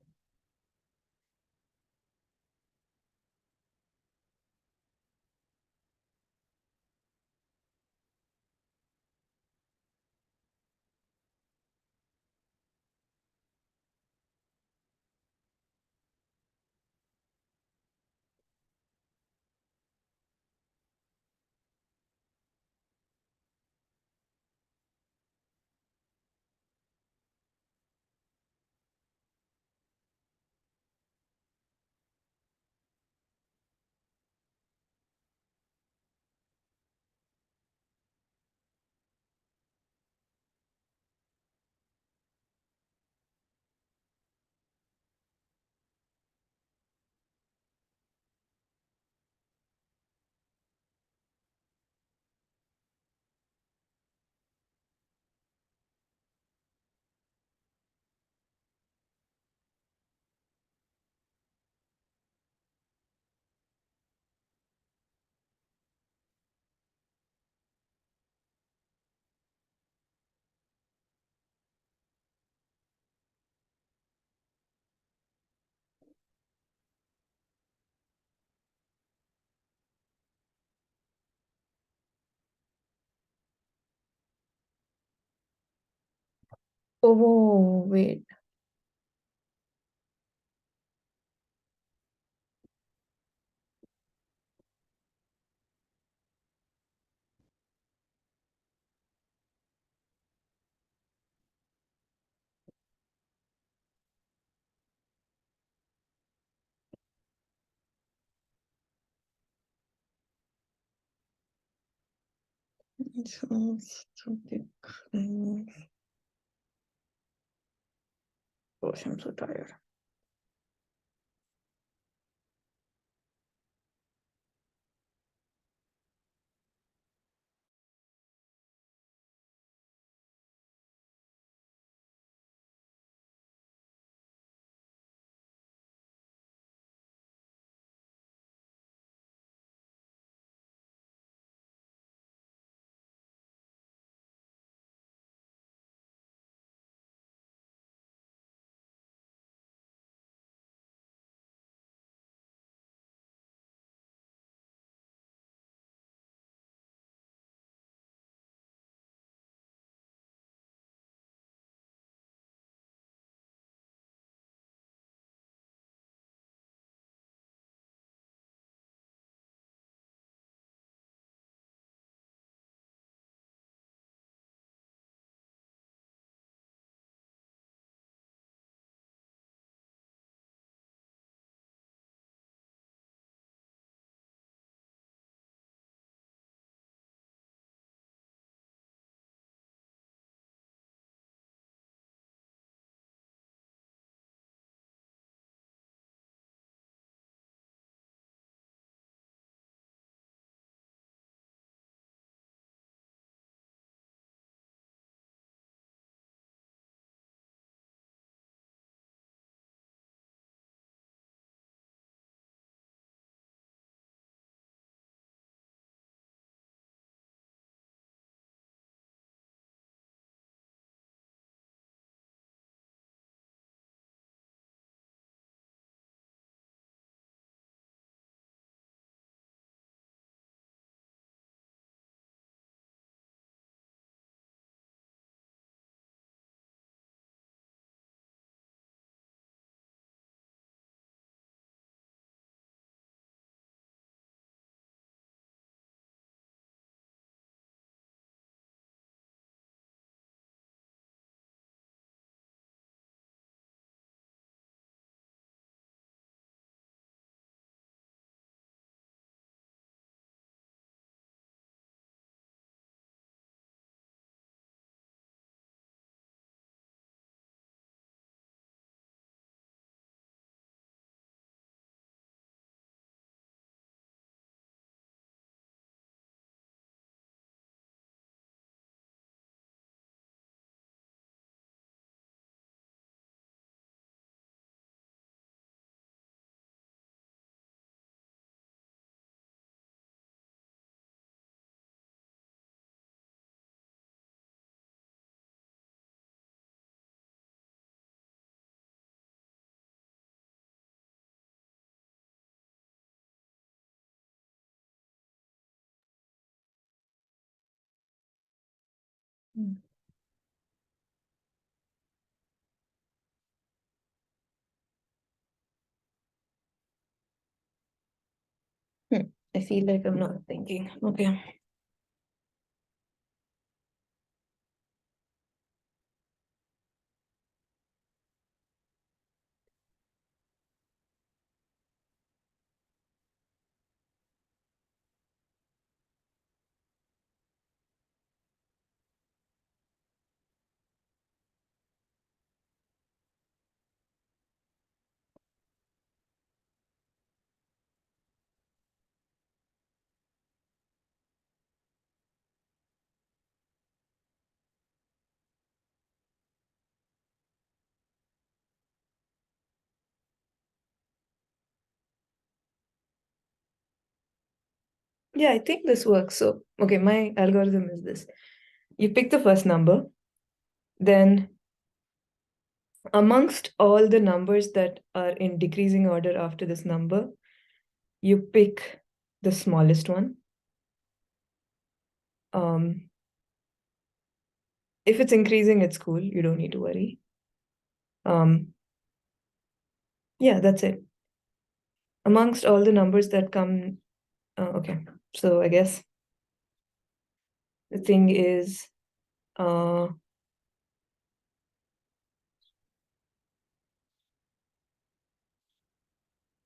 Oh, wait. Gosh, I'm so tired. I feel like I'm not thinking. Okay. Yeah, I think this works. So, okay, my algorithm is this. You pick the first number, then amongst all the numbers that are in decreasing order after this number, you pick the smallest one. If it's increasing, it's cool. You don't need to worry. Yeah, that's it. Amongst all the numbers that come, okay. So I guess the thing is,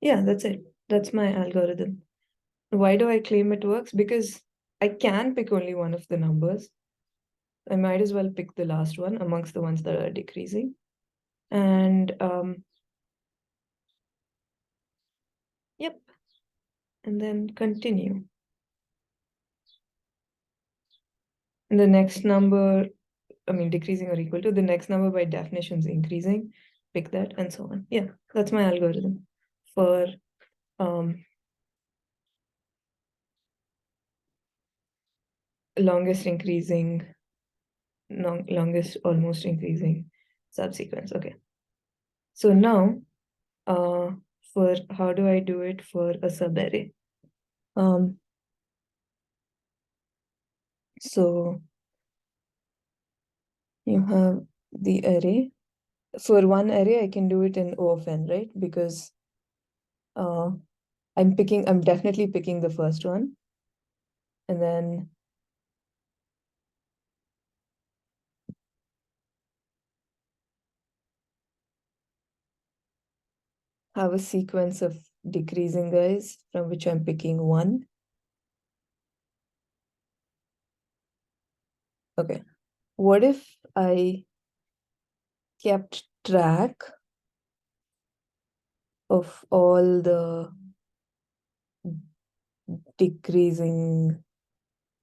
yeah, that's it. That's my algorithm. Why do I claim it works? Because I can pick only one of the numbers. I might as well pick the last one amongst the ones that are decreasing. And yep. And then continue. And the next number, I mean, decreasing or equal to, the next number by definition is increasing. Pick that and so on. Yeah, that's my algorithm for longest increasing, longest almost increasing subsequence. Okay. So now, for how do I do it for a subarray? So you have the array. For one array, I can do it in O of n, right? Because I'm definitely picking the first one. And then have a sequence of decreasing guys from which I'm picking one. Okay. What if I kept track of all the decreasing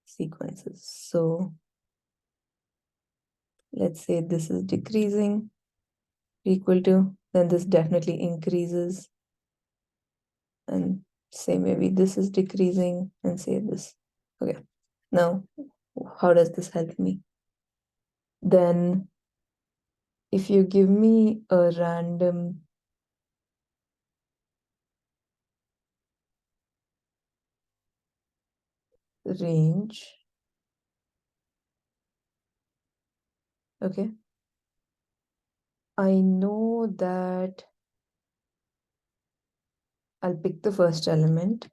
sequences? So let's say this is decreasing equal to, then this definitely increases. And say maybe this is decreasing and say this. Okay. Now, how does this help me? Then if you give me a random range, okay, I know that I'll pick the first element.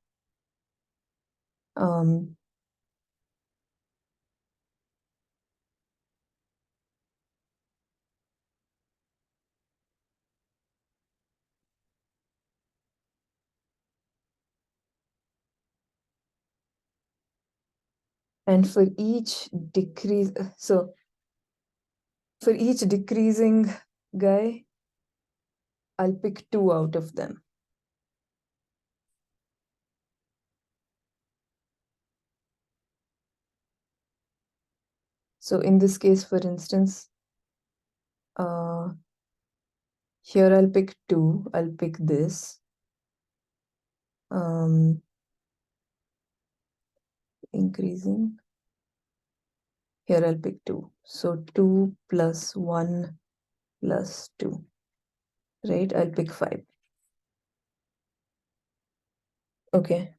And for each decrease, so for each decreasing guy, I'll pick two out of them. So in this case, for instance, here I'll pick two. I'll pick this. Increasing. Here I'll pick two. So 2 plus 1 plus 2. Right? I'll pick 5. Okay.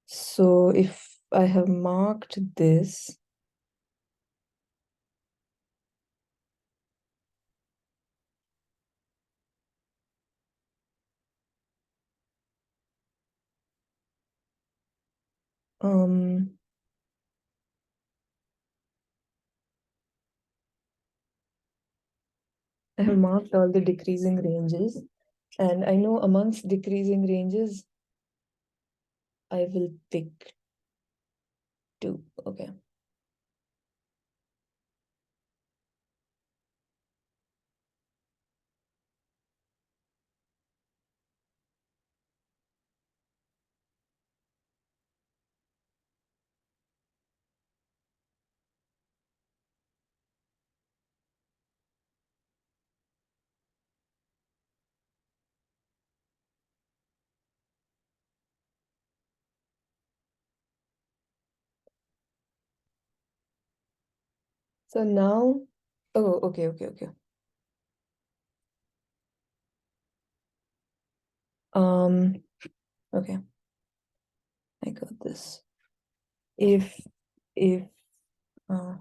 So if I have marked this, I have marked all the decreasing ranges, and I know amongst decreasing ranges, I will pick 2. Okay. So now, oh, okay. Okay, I got this. If uh,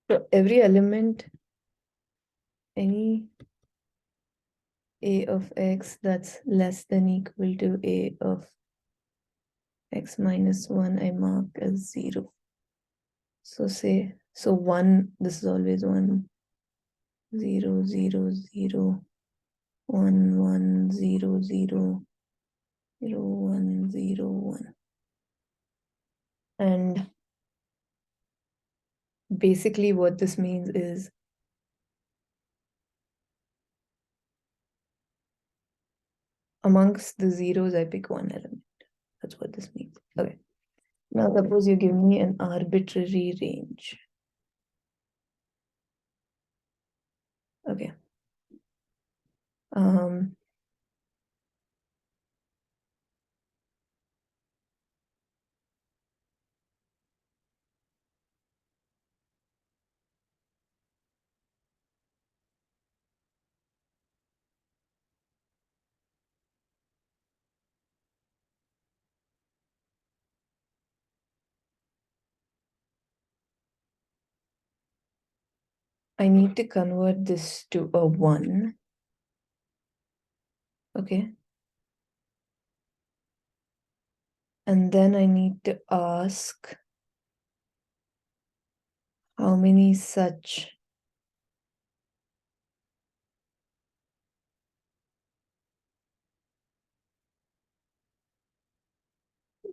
so every element, any a of x that's less than equal to a of x minus 1, I mark as 0. So say, so 1, this is always 1, 0, 0, 0, 1, 1, 0, 0, 0, 1, 0, 1. And basically what this means is amongst the zeros, I pick one element. That's what this means. Okay. Now suppose you give me an arbitrary range. Okay. I need to convert this to a 1. Okay. And then I need to ask how many such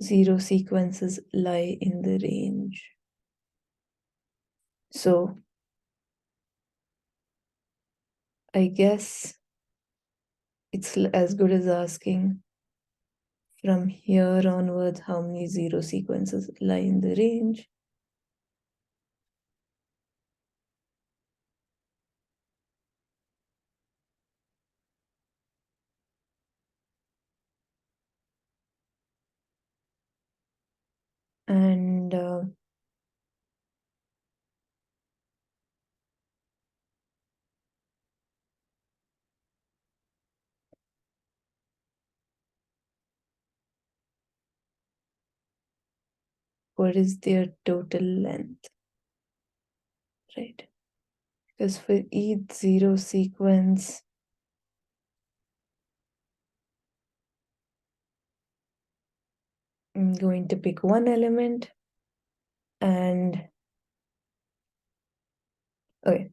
zero sequences lie in the range. So I guess it's as good as asking from here onwards how many zero sequences lie in the range. And what is their total length, right? Because for each zero sequence, I'm going to pick one element and okay,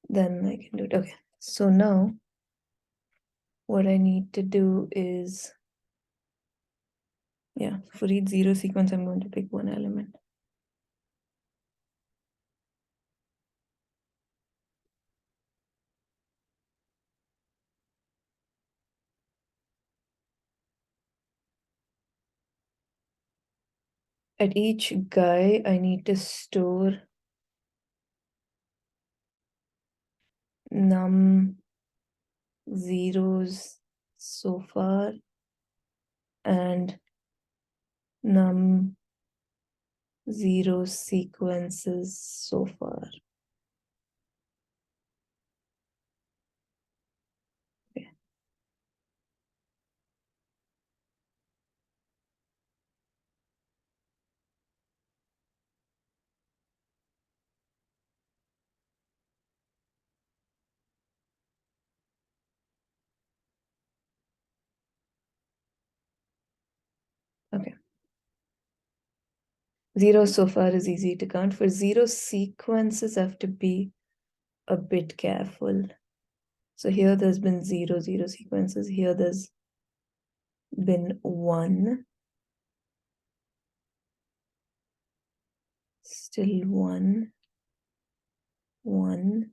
then I can do it. Okay, so now what I need to do is, yeah, for each zero sequence, I'm going to pick one element. At each guy, I need to store num zeros so far and num 0 sequences so far. Okay. Okay. 0 so far is easy to count. For 0 sequences, I have to be a bit careful. So here there's been 0 sequences. Here there's been 1. Still 1. 1.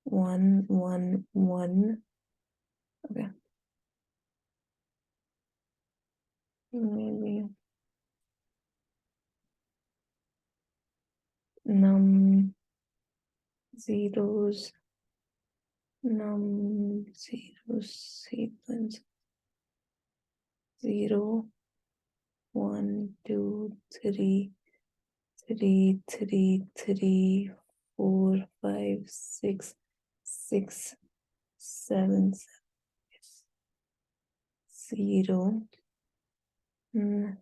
1, 1, 1. Okay. Maybe num zeros, num 0 sequence 0, 1, 2, 3, 3, 3, 3, 4, 5, 6, 6, 7, 0. 1,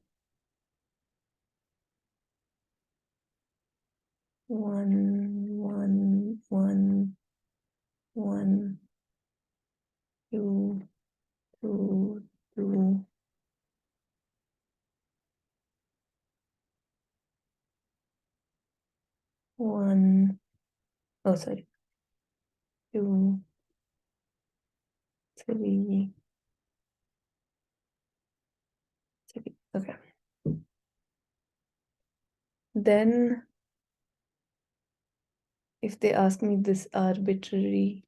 1, 1, 1, 2, 2, 2, 1. Oh, sorry. 2, 3, 3. Okay. Then, if they ask me this arbitrary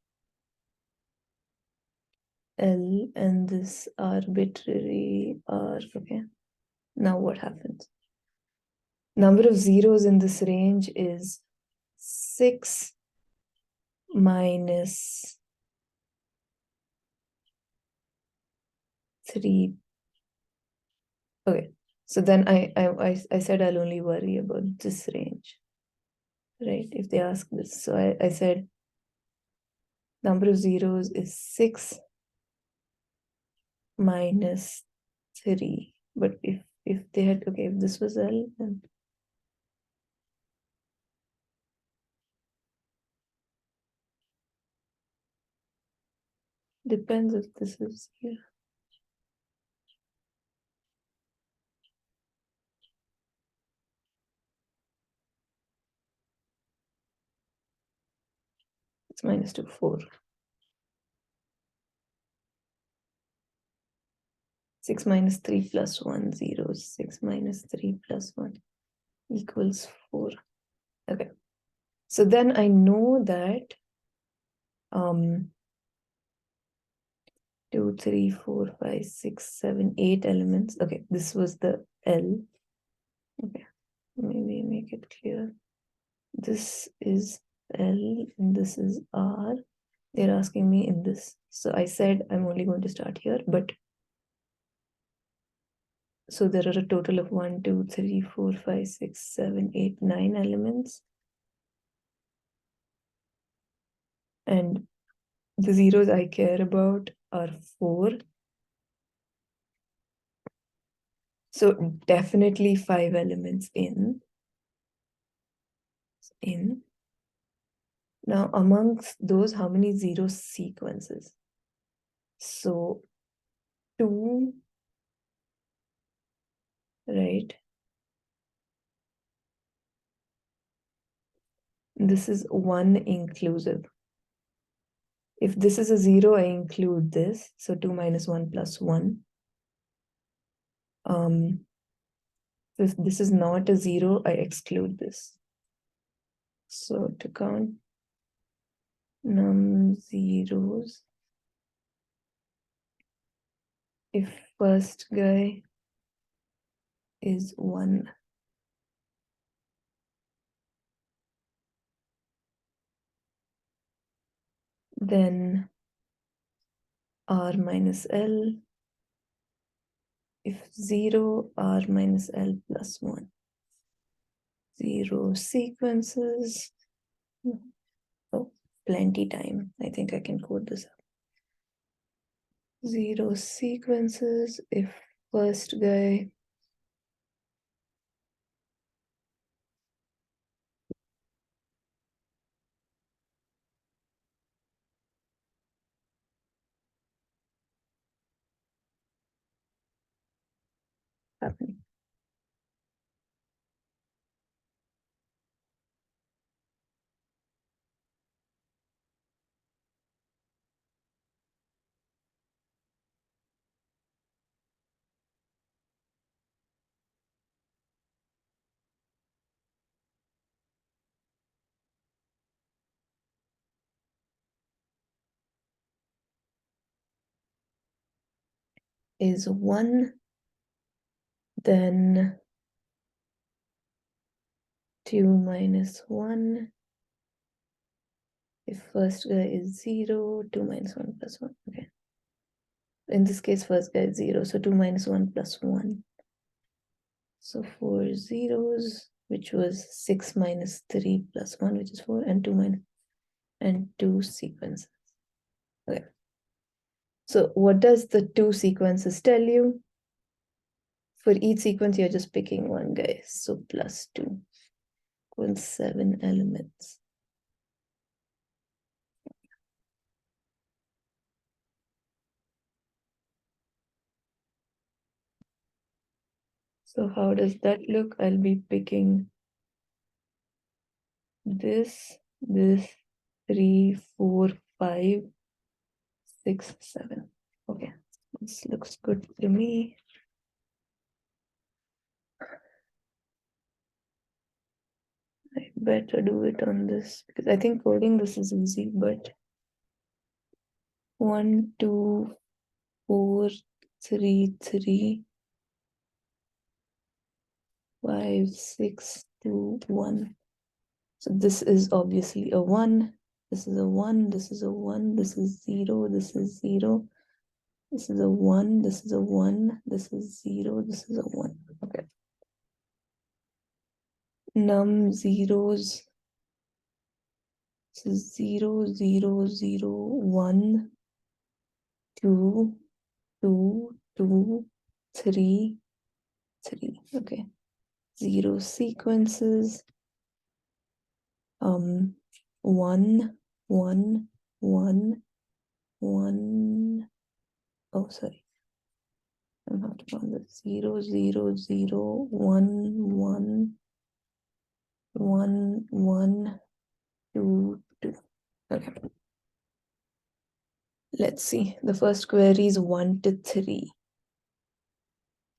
L and this arbitrary R, okay. Now what happens? Number of zeros in this range is 6 minus 3. Okay, so then I said I'll only worry about this range, right? If they ask this. So I said number of zeros is 6 minus 3. But if they had, okay, if this was L, then depends if this is here. It's minus 2, 4. 6 minus 3 plus 1, 0. 6 minus 3 plus 1 equals 4. Okay. So then I know that 2, 3, 4, 5, 6, 7, 8 elements. Okay, this was the L. Okay, maybe make it clear. This is L and this is R. They're asking me in this. So I said I'm only going to start here, but so there are a total of 1, 2, 3, 4, 5, 6, 7, 8, 9 elements. And the zeros I care about are 4. So definitely 5 elements in. Now amongst those, how many 0 sequences? So 2, right? This is 1 inclusive. If this is a 0, I include this. So 2 minus 1 plus 1. If this is not a 0, I exclude this. So to count num zeros, if first guy is 1, then R minus L if 0 r minus l plus 1. 0 sequences. Oh, plenty time. I think I can code this up. 0 sequences if first guy happening. Is 1, then 2 minus 1. If first guy is 0, 2 minus 1 plus 1. Okay. In this case, first guy is 0, so 2 minus 1 plus 1. So 4 zeros, which was 6 minus 3 plus 1, which is 4, and 2 minus, and 2 sequences. Okay. So what does the 2 sequences tell you? For each sequence, you're just picking one guy. So plus 2 equals 7 elements. So how does that look? I'll be picking this, 3, 4, 5, 6, 7. Okay, this looks good to me. I better do it on this because I think coding this is easy, but 1, 2, 4, 3, 3, 5, 6, 2, 1. So this is obviously a 1. This is a 1. This is a 1. This is 0. This is 0. This is a 1. This is a 1. This is 0. This is a 1. Okay. Num zeros. This is 0, 0, 0, 1, 2, 2, 2, 3, 3. Okay. 0 sequences. 1, 1, 1, 1. Oh, sorry. I'm not on the 0, 0, 0, 1, 1, 1, 1, 2, 2. Okay. Let's see. The first query is 1 to 3.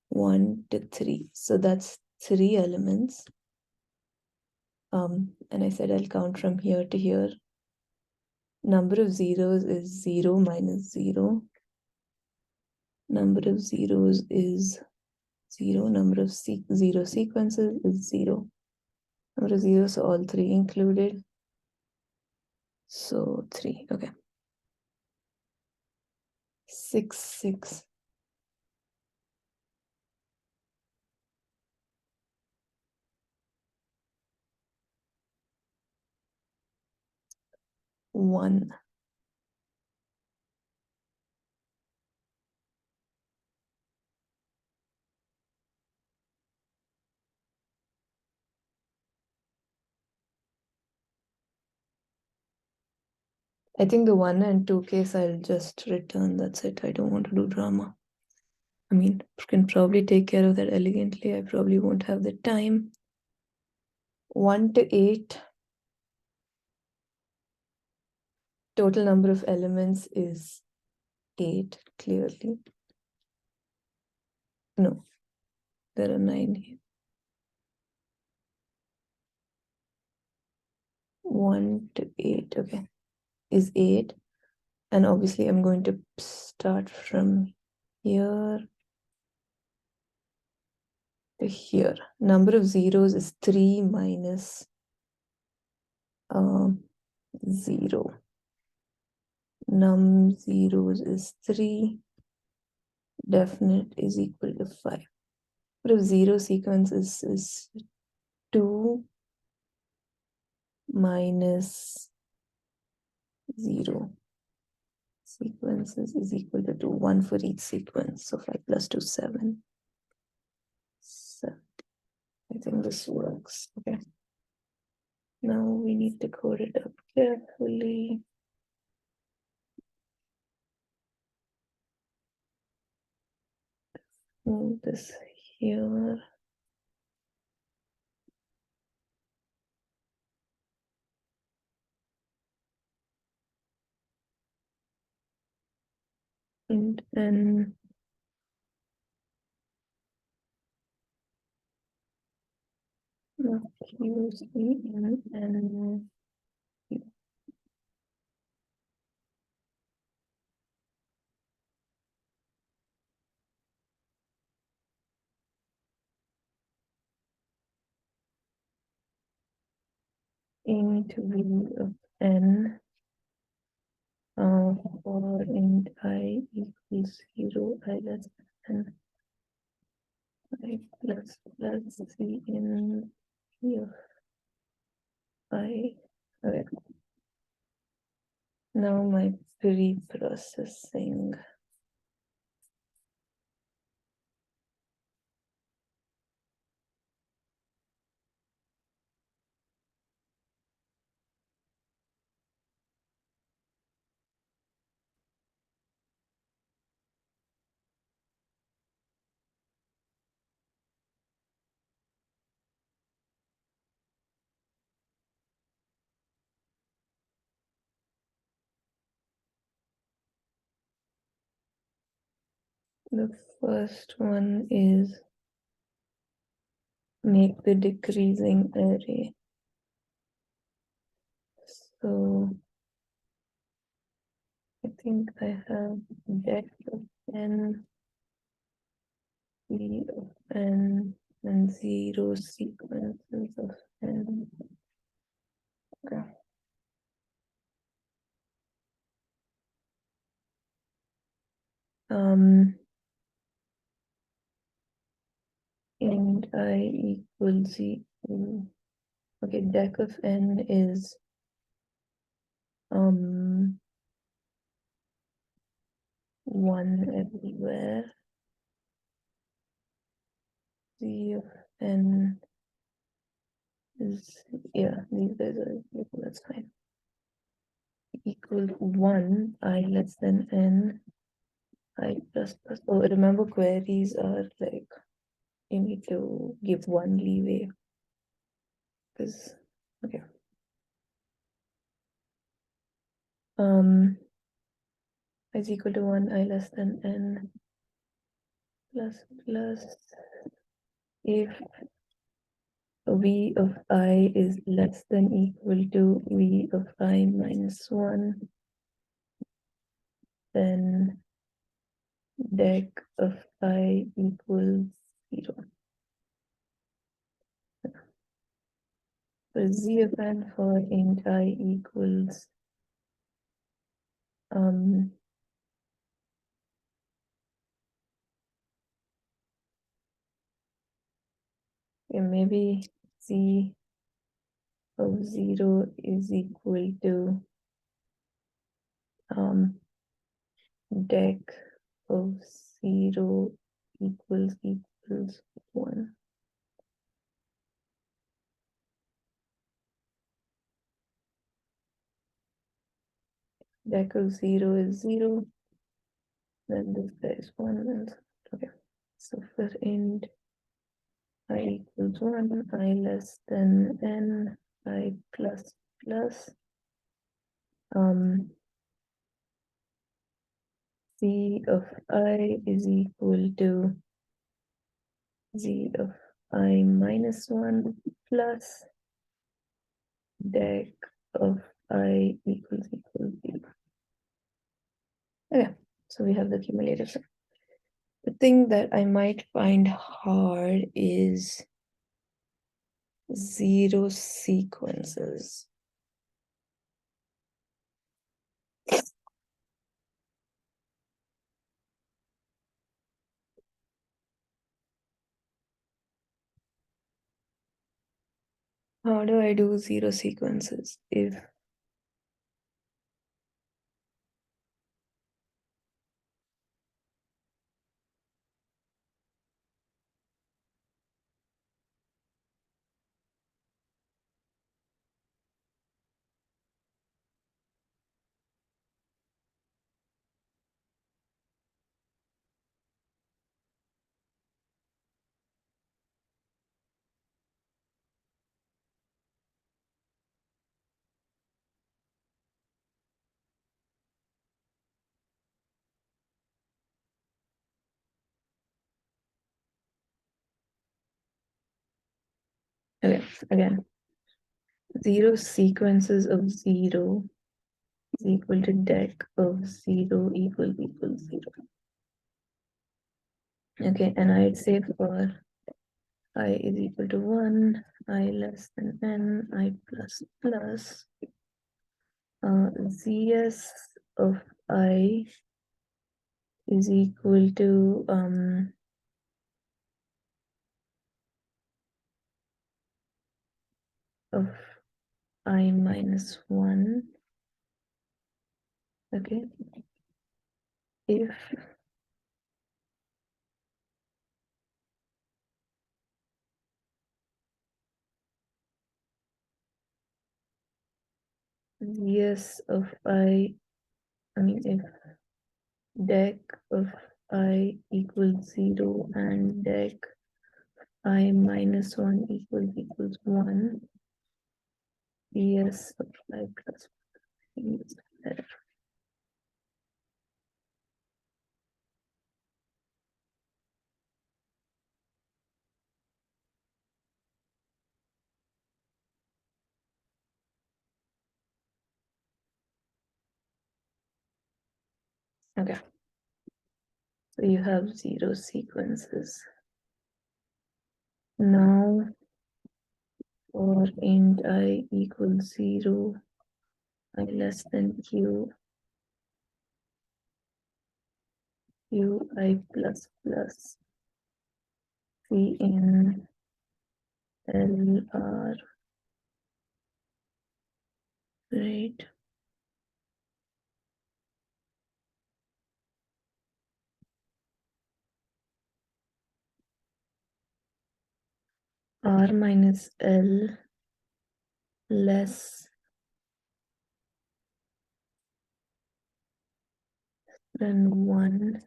1 to 3. So that's 3 elements. And I said I'll count from here to here. Number of zeros is 0 minus 0. Number of zeros is 0. Number of 0 sequences is 0. Number of zeros, so all 3 included. So 3. Okay. 6, 6. 1. I think the 1 and 2 case I'll just return. That's it. I don't want to do drama. I mean, can probably take care of that elegantly. I probably won't have the time. 1 to 8. Total number of elements is 8, clearly. No, there are 9 here. 1 to 8, okay, is 8. And obviously I'm going to start from here to here. Number of zeros is 3 minus 0. Num zeros is 3. definite is equal to 5. What if 0 sequence is 2 minus 0 sequences is equal to 2, 1 for each sequence. So 5 plus 2, 7. So I think this works. Okay. Now we need to code it up carefully. Move this here. And then use and into v of n for int I equals 0, I less than I plus c in v of I. Okay. Now my pre-processing. The first one is make the decreasing array. So I think I have dec of n, v of n, and 0 sequences of n. Okay. And I equals 0. Okay, dec of n is 1 everywhere. Z of n is, yeah, these guys are equal, that's fine. Equal 1, I less than n, I plus plus. Oh, remember queries are like, you need to give one leeway. Because, okay. Is equal to 1, I less than n, plus plus. If v of I is less than equal to v of I minus 1, then dec of I equals 0. So z of n for int I equals maybe z of 0 is equal to dec of 0 equals 1. Dec of 0 is 0, then this guy is 1, and okay. So for int I equals 1, I less than n, I plus plus, z of I is equal to z of I minus 1 plus dec of I equals 0. Okay, so we have the cumulative. The thing that I might find hard is 0 sequences. How do I do zero sequences if okay, again, zero sequences of zero is equal to dec of zero equals 0. Okay, and I'd say for I is equal to 1, I less than n, I plus plus, zs of I is equal to of I minus 1. Okay, if zs of I mean if dec of I equals 0 and dec I minus 1 equals 1, yes of I plus 1 is better. Okay, so you have zero sequences. Now for int I equals 0, I less than q, I plus plus c in L R, right? R minus L less than 1,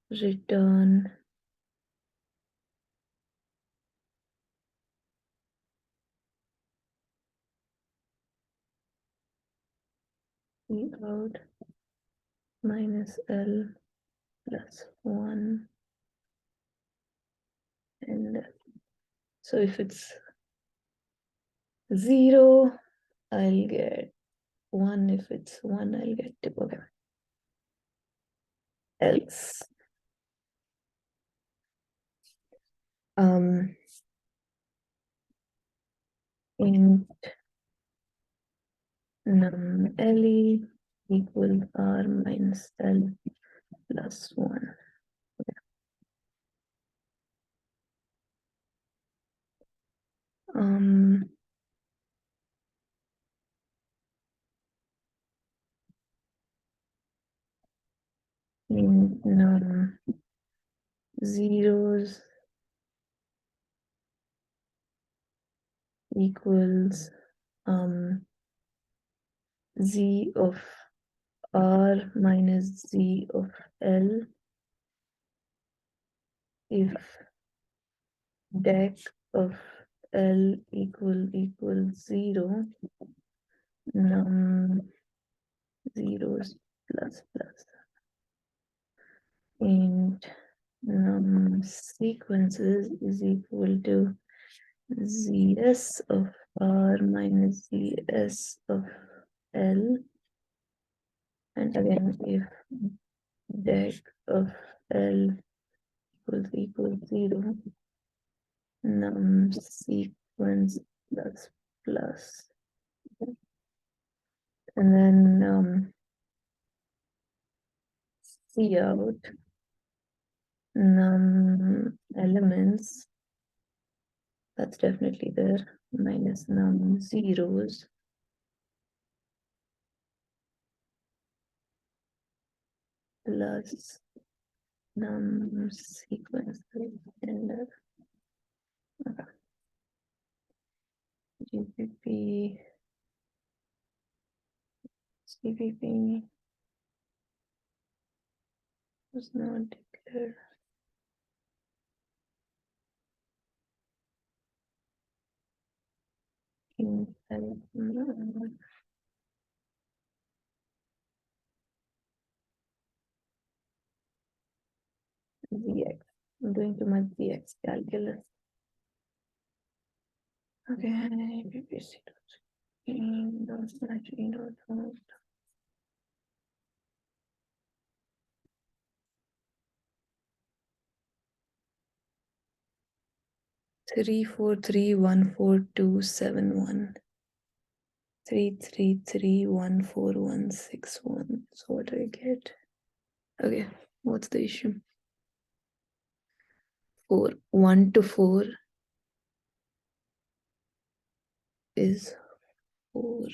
return E out minus L plus 1. And so if it's 0, I'll get 1. If it's 1, I'll get 2. Okay. Else. Int num le equals R minus L plus 1. Int num zeros equals z of R minus z of L if dec of L equals 0, num zeros plus plus, int num sequences is equal to zs of R minus zs of L, and again if dec of L equals 0, num sequence plus plus, and then C out num elements, that's definitely there, minus num zeros plus num sequence and GPP CPP was not declared. In ZX. I'm doing too much ZX calculus. Okay, PPC. Dot 3431427 3331461. So what do I get? Okay, what's the issue? 4. 1 to 4 is 4.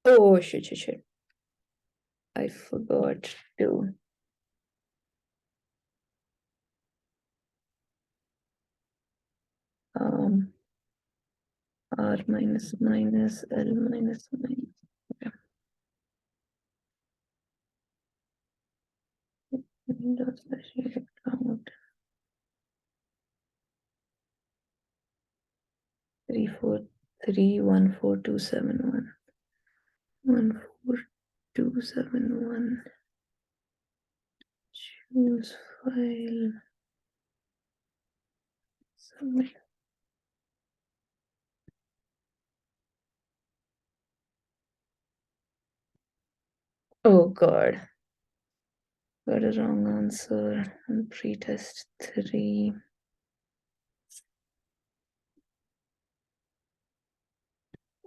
Oh shit. I forgot to R minus minus L minus minus. Okay. Windows account 3431427 14271. Choose file. Submit. Oh god. Got a wrong answer on pretest 3.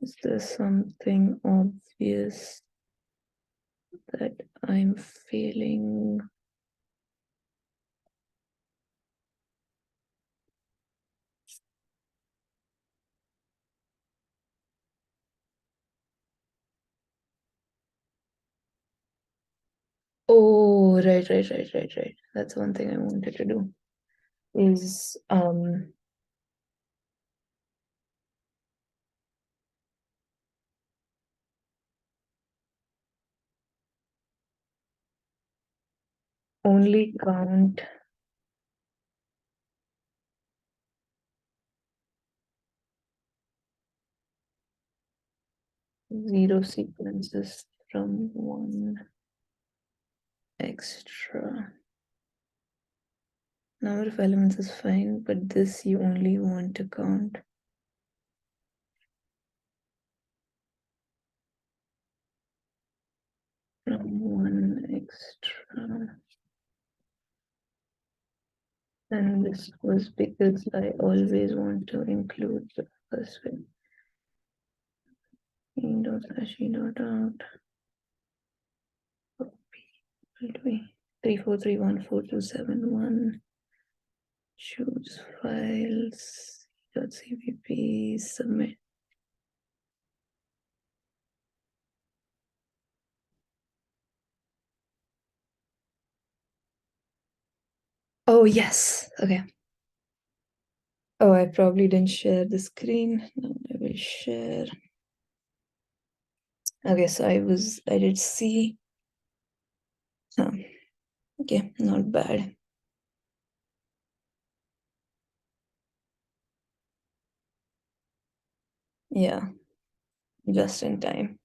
Is there something obvious that I'm failing? Oh, right. That's one thing I wanted to do. Is only count zero sequences from one extra. Number of elements is fine, but this you only want to count from one extra. And this was because I always want to include the first one. E.slash.e.out. Copy. 3431427 choose files .cpp submit. Oh yes, okay. Oh, I probably didn't share the screen. Now I will share. Okay, so I did C. Oh, okay, not bad. Yeah, just in time.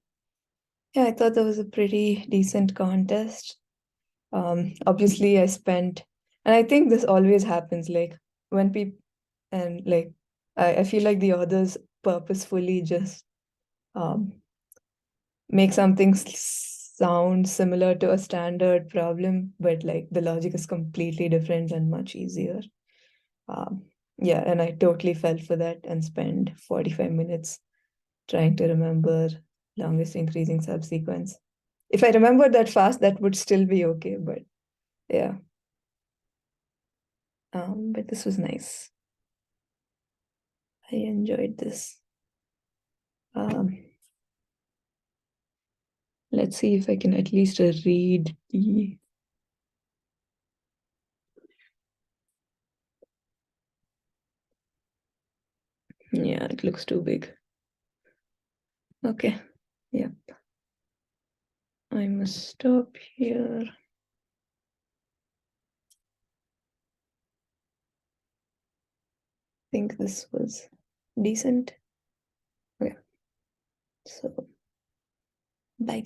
Yeah, I thought that was a pretty decent contest. Obviously I spent, and I think this always happens, like when people, and like I feel like the authors purposefully just make something sound similar to a standard problem, but like the logic is completely different and much easier. Yeah, and I totally fell for that and spent 45 minutes trying to remember longest increasing subsequence. If I remembered that fast, that would still be okay, but Yeah. But this was nice. I enjoyed this. Let's see if I can at least read the. Yeah, it looks too big. Okay. Yep. I must stop here. I think this was decent. Okay. So, bye.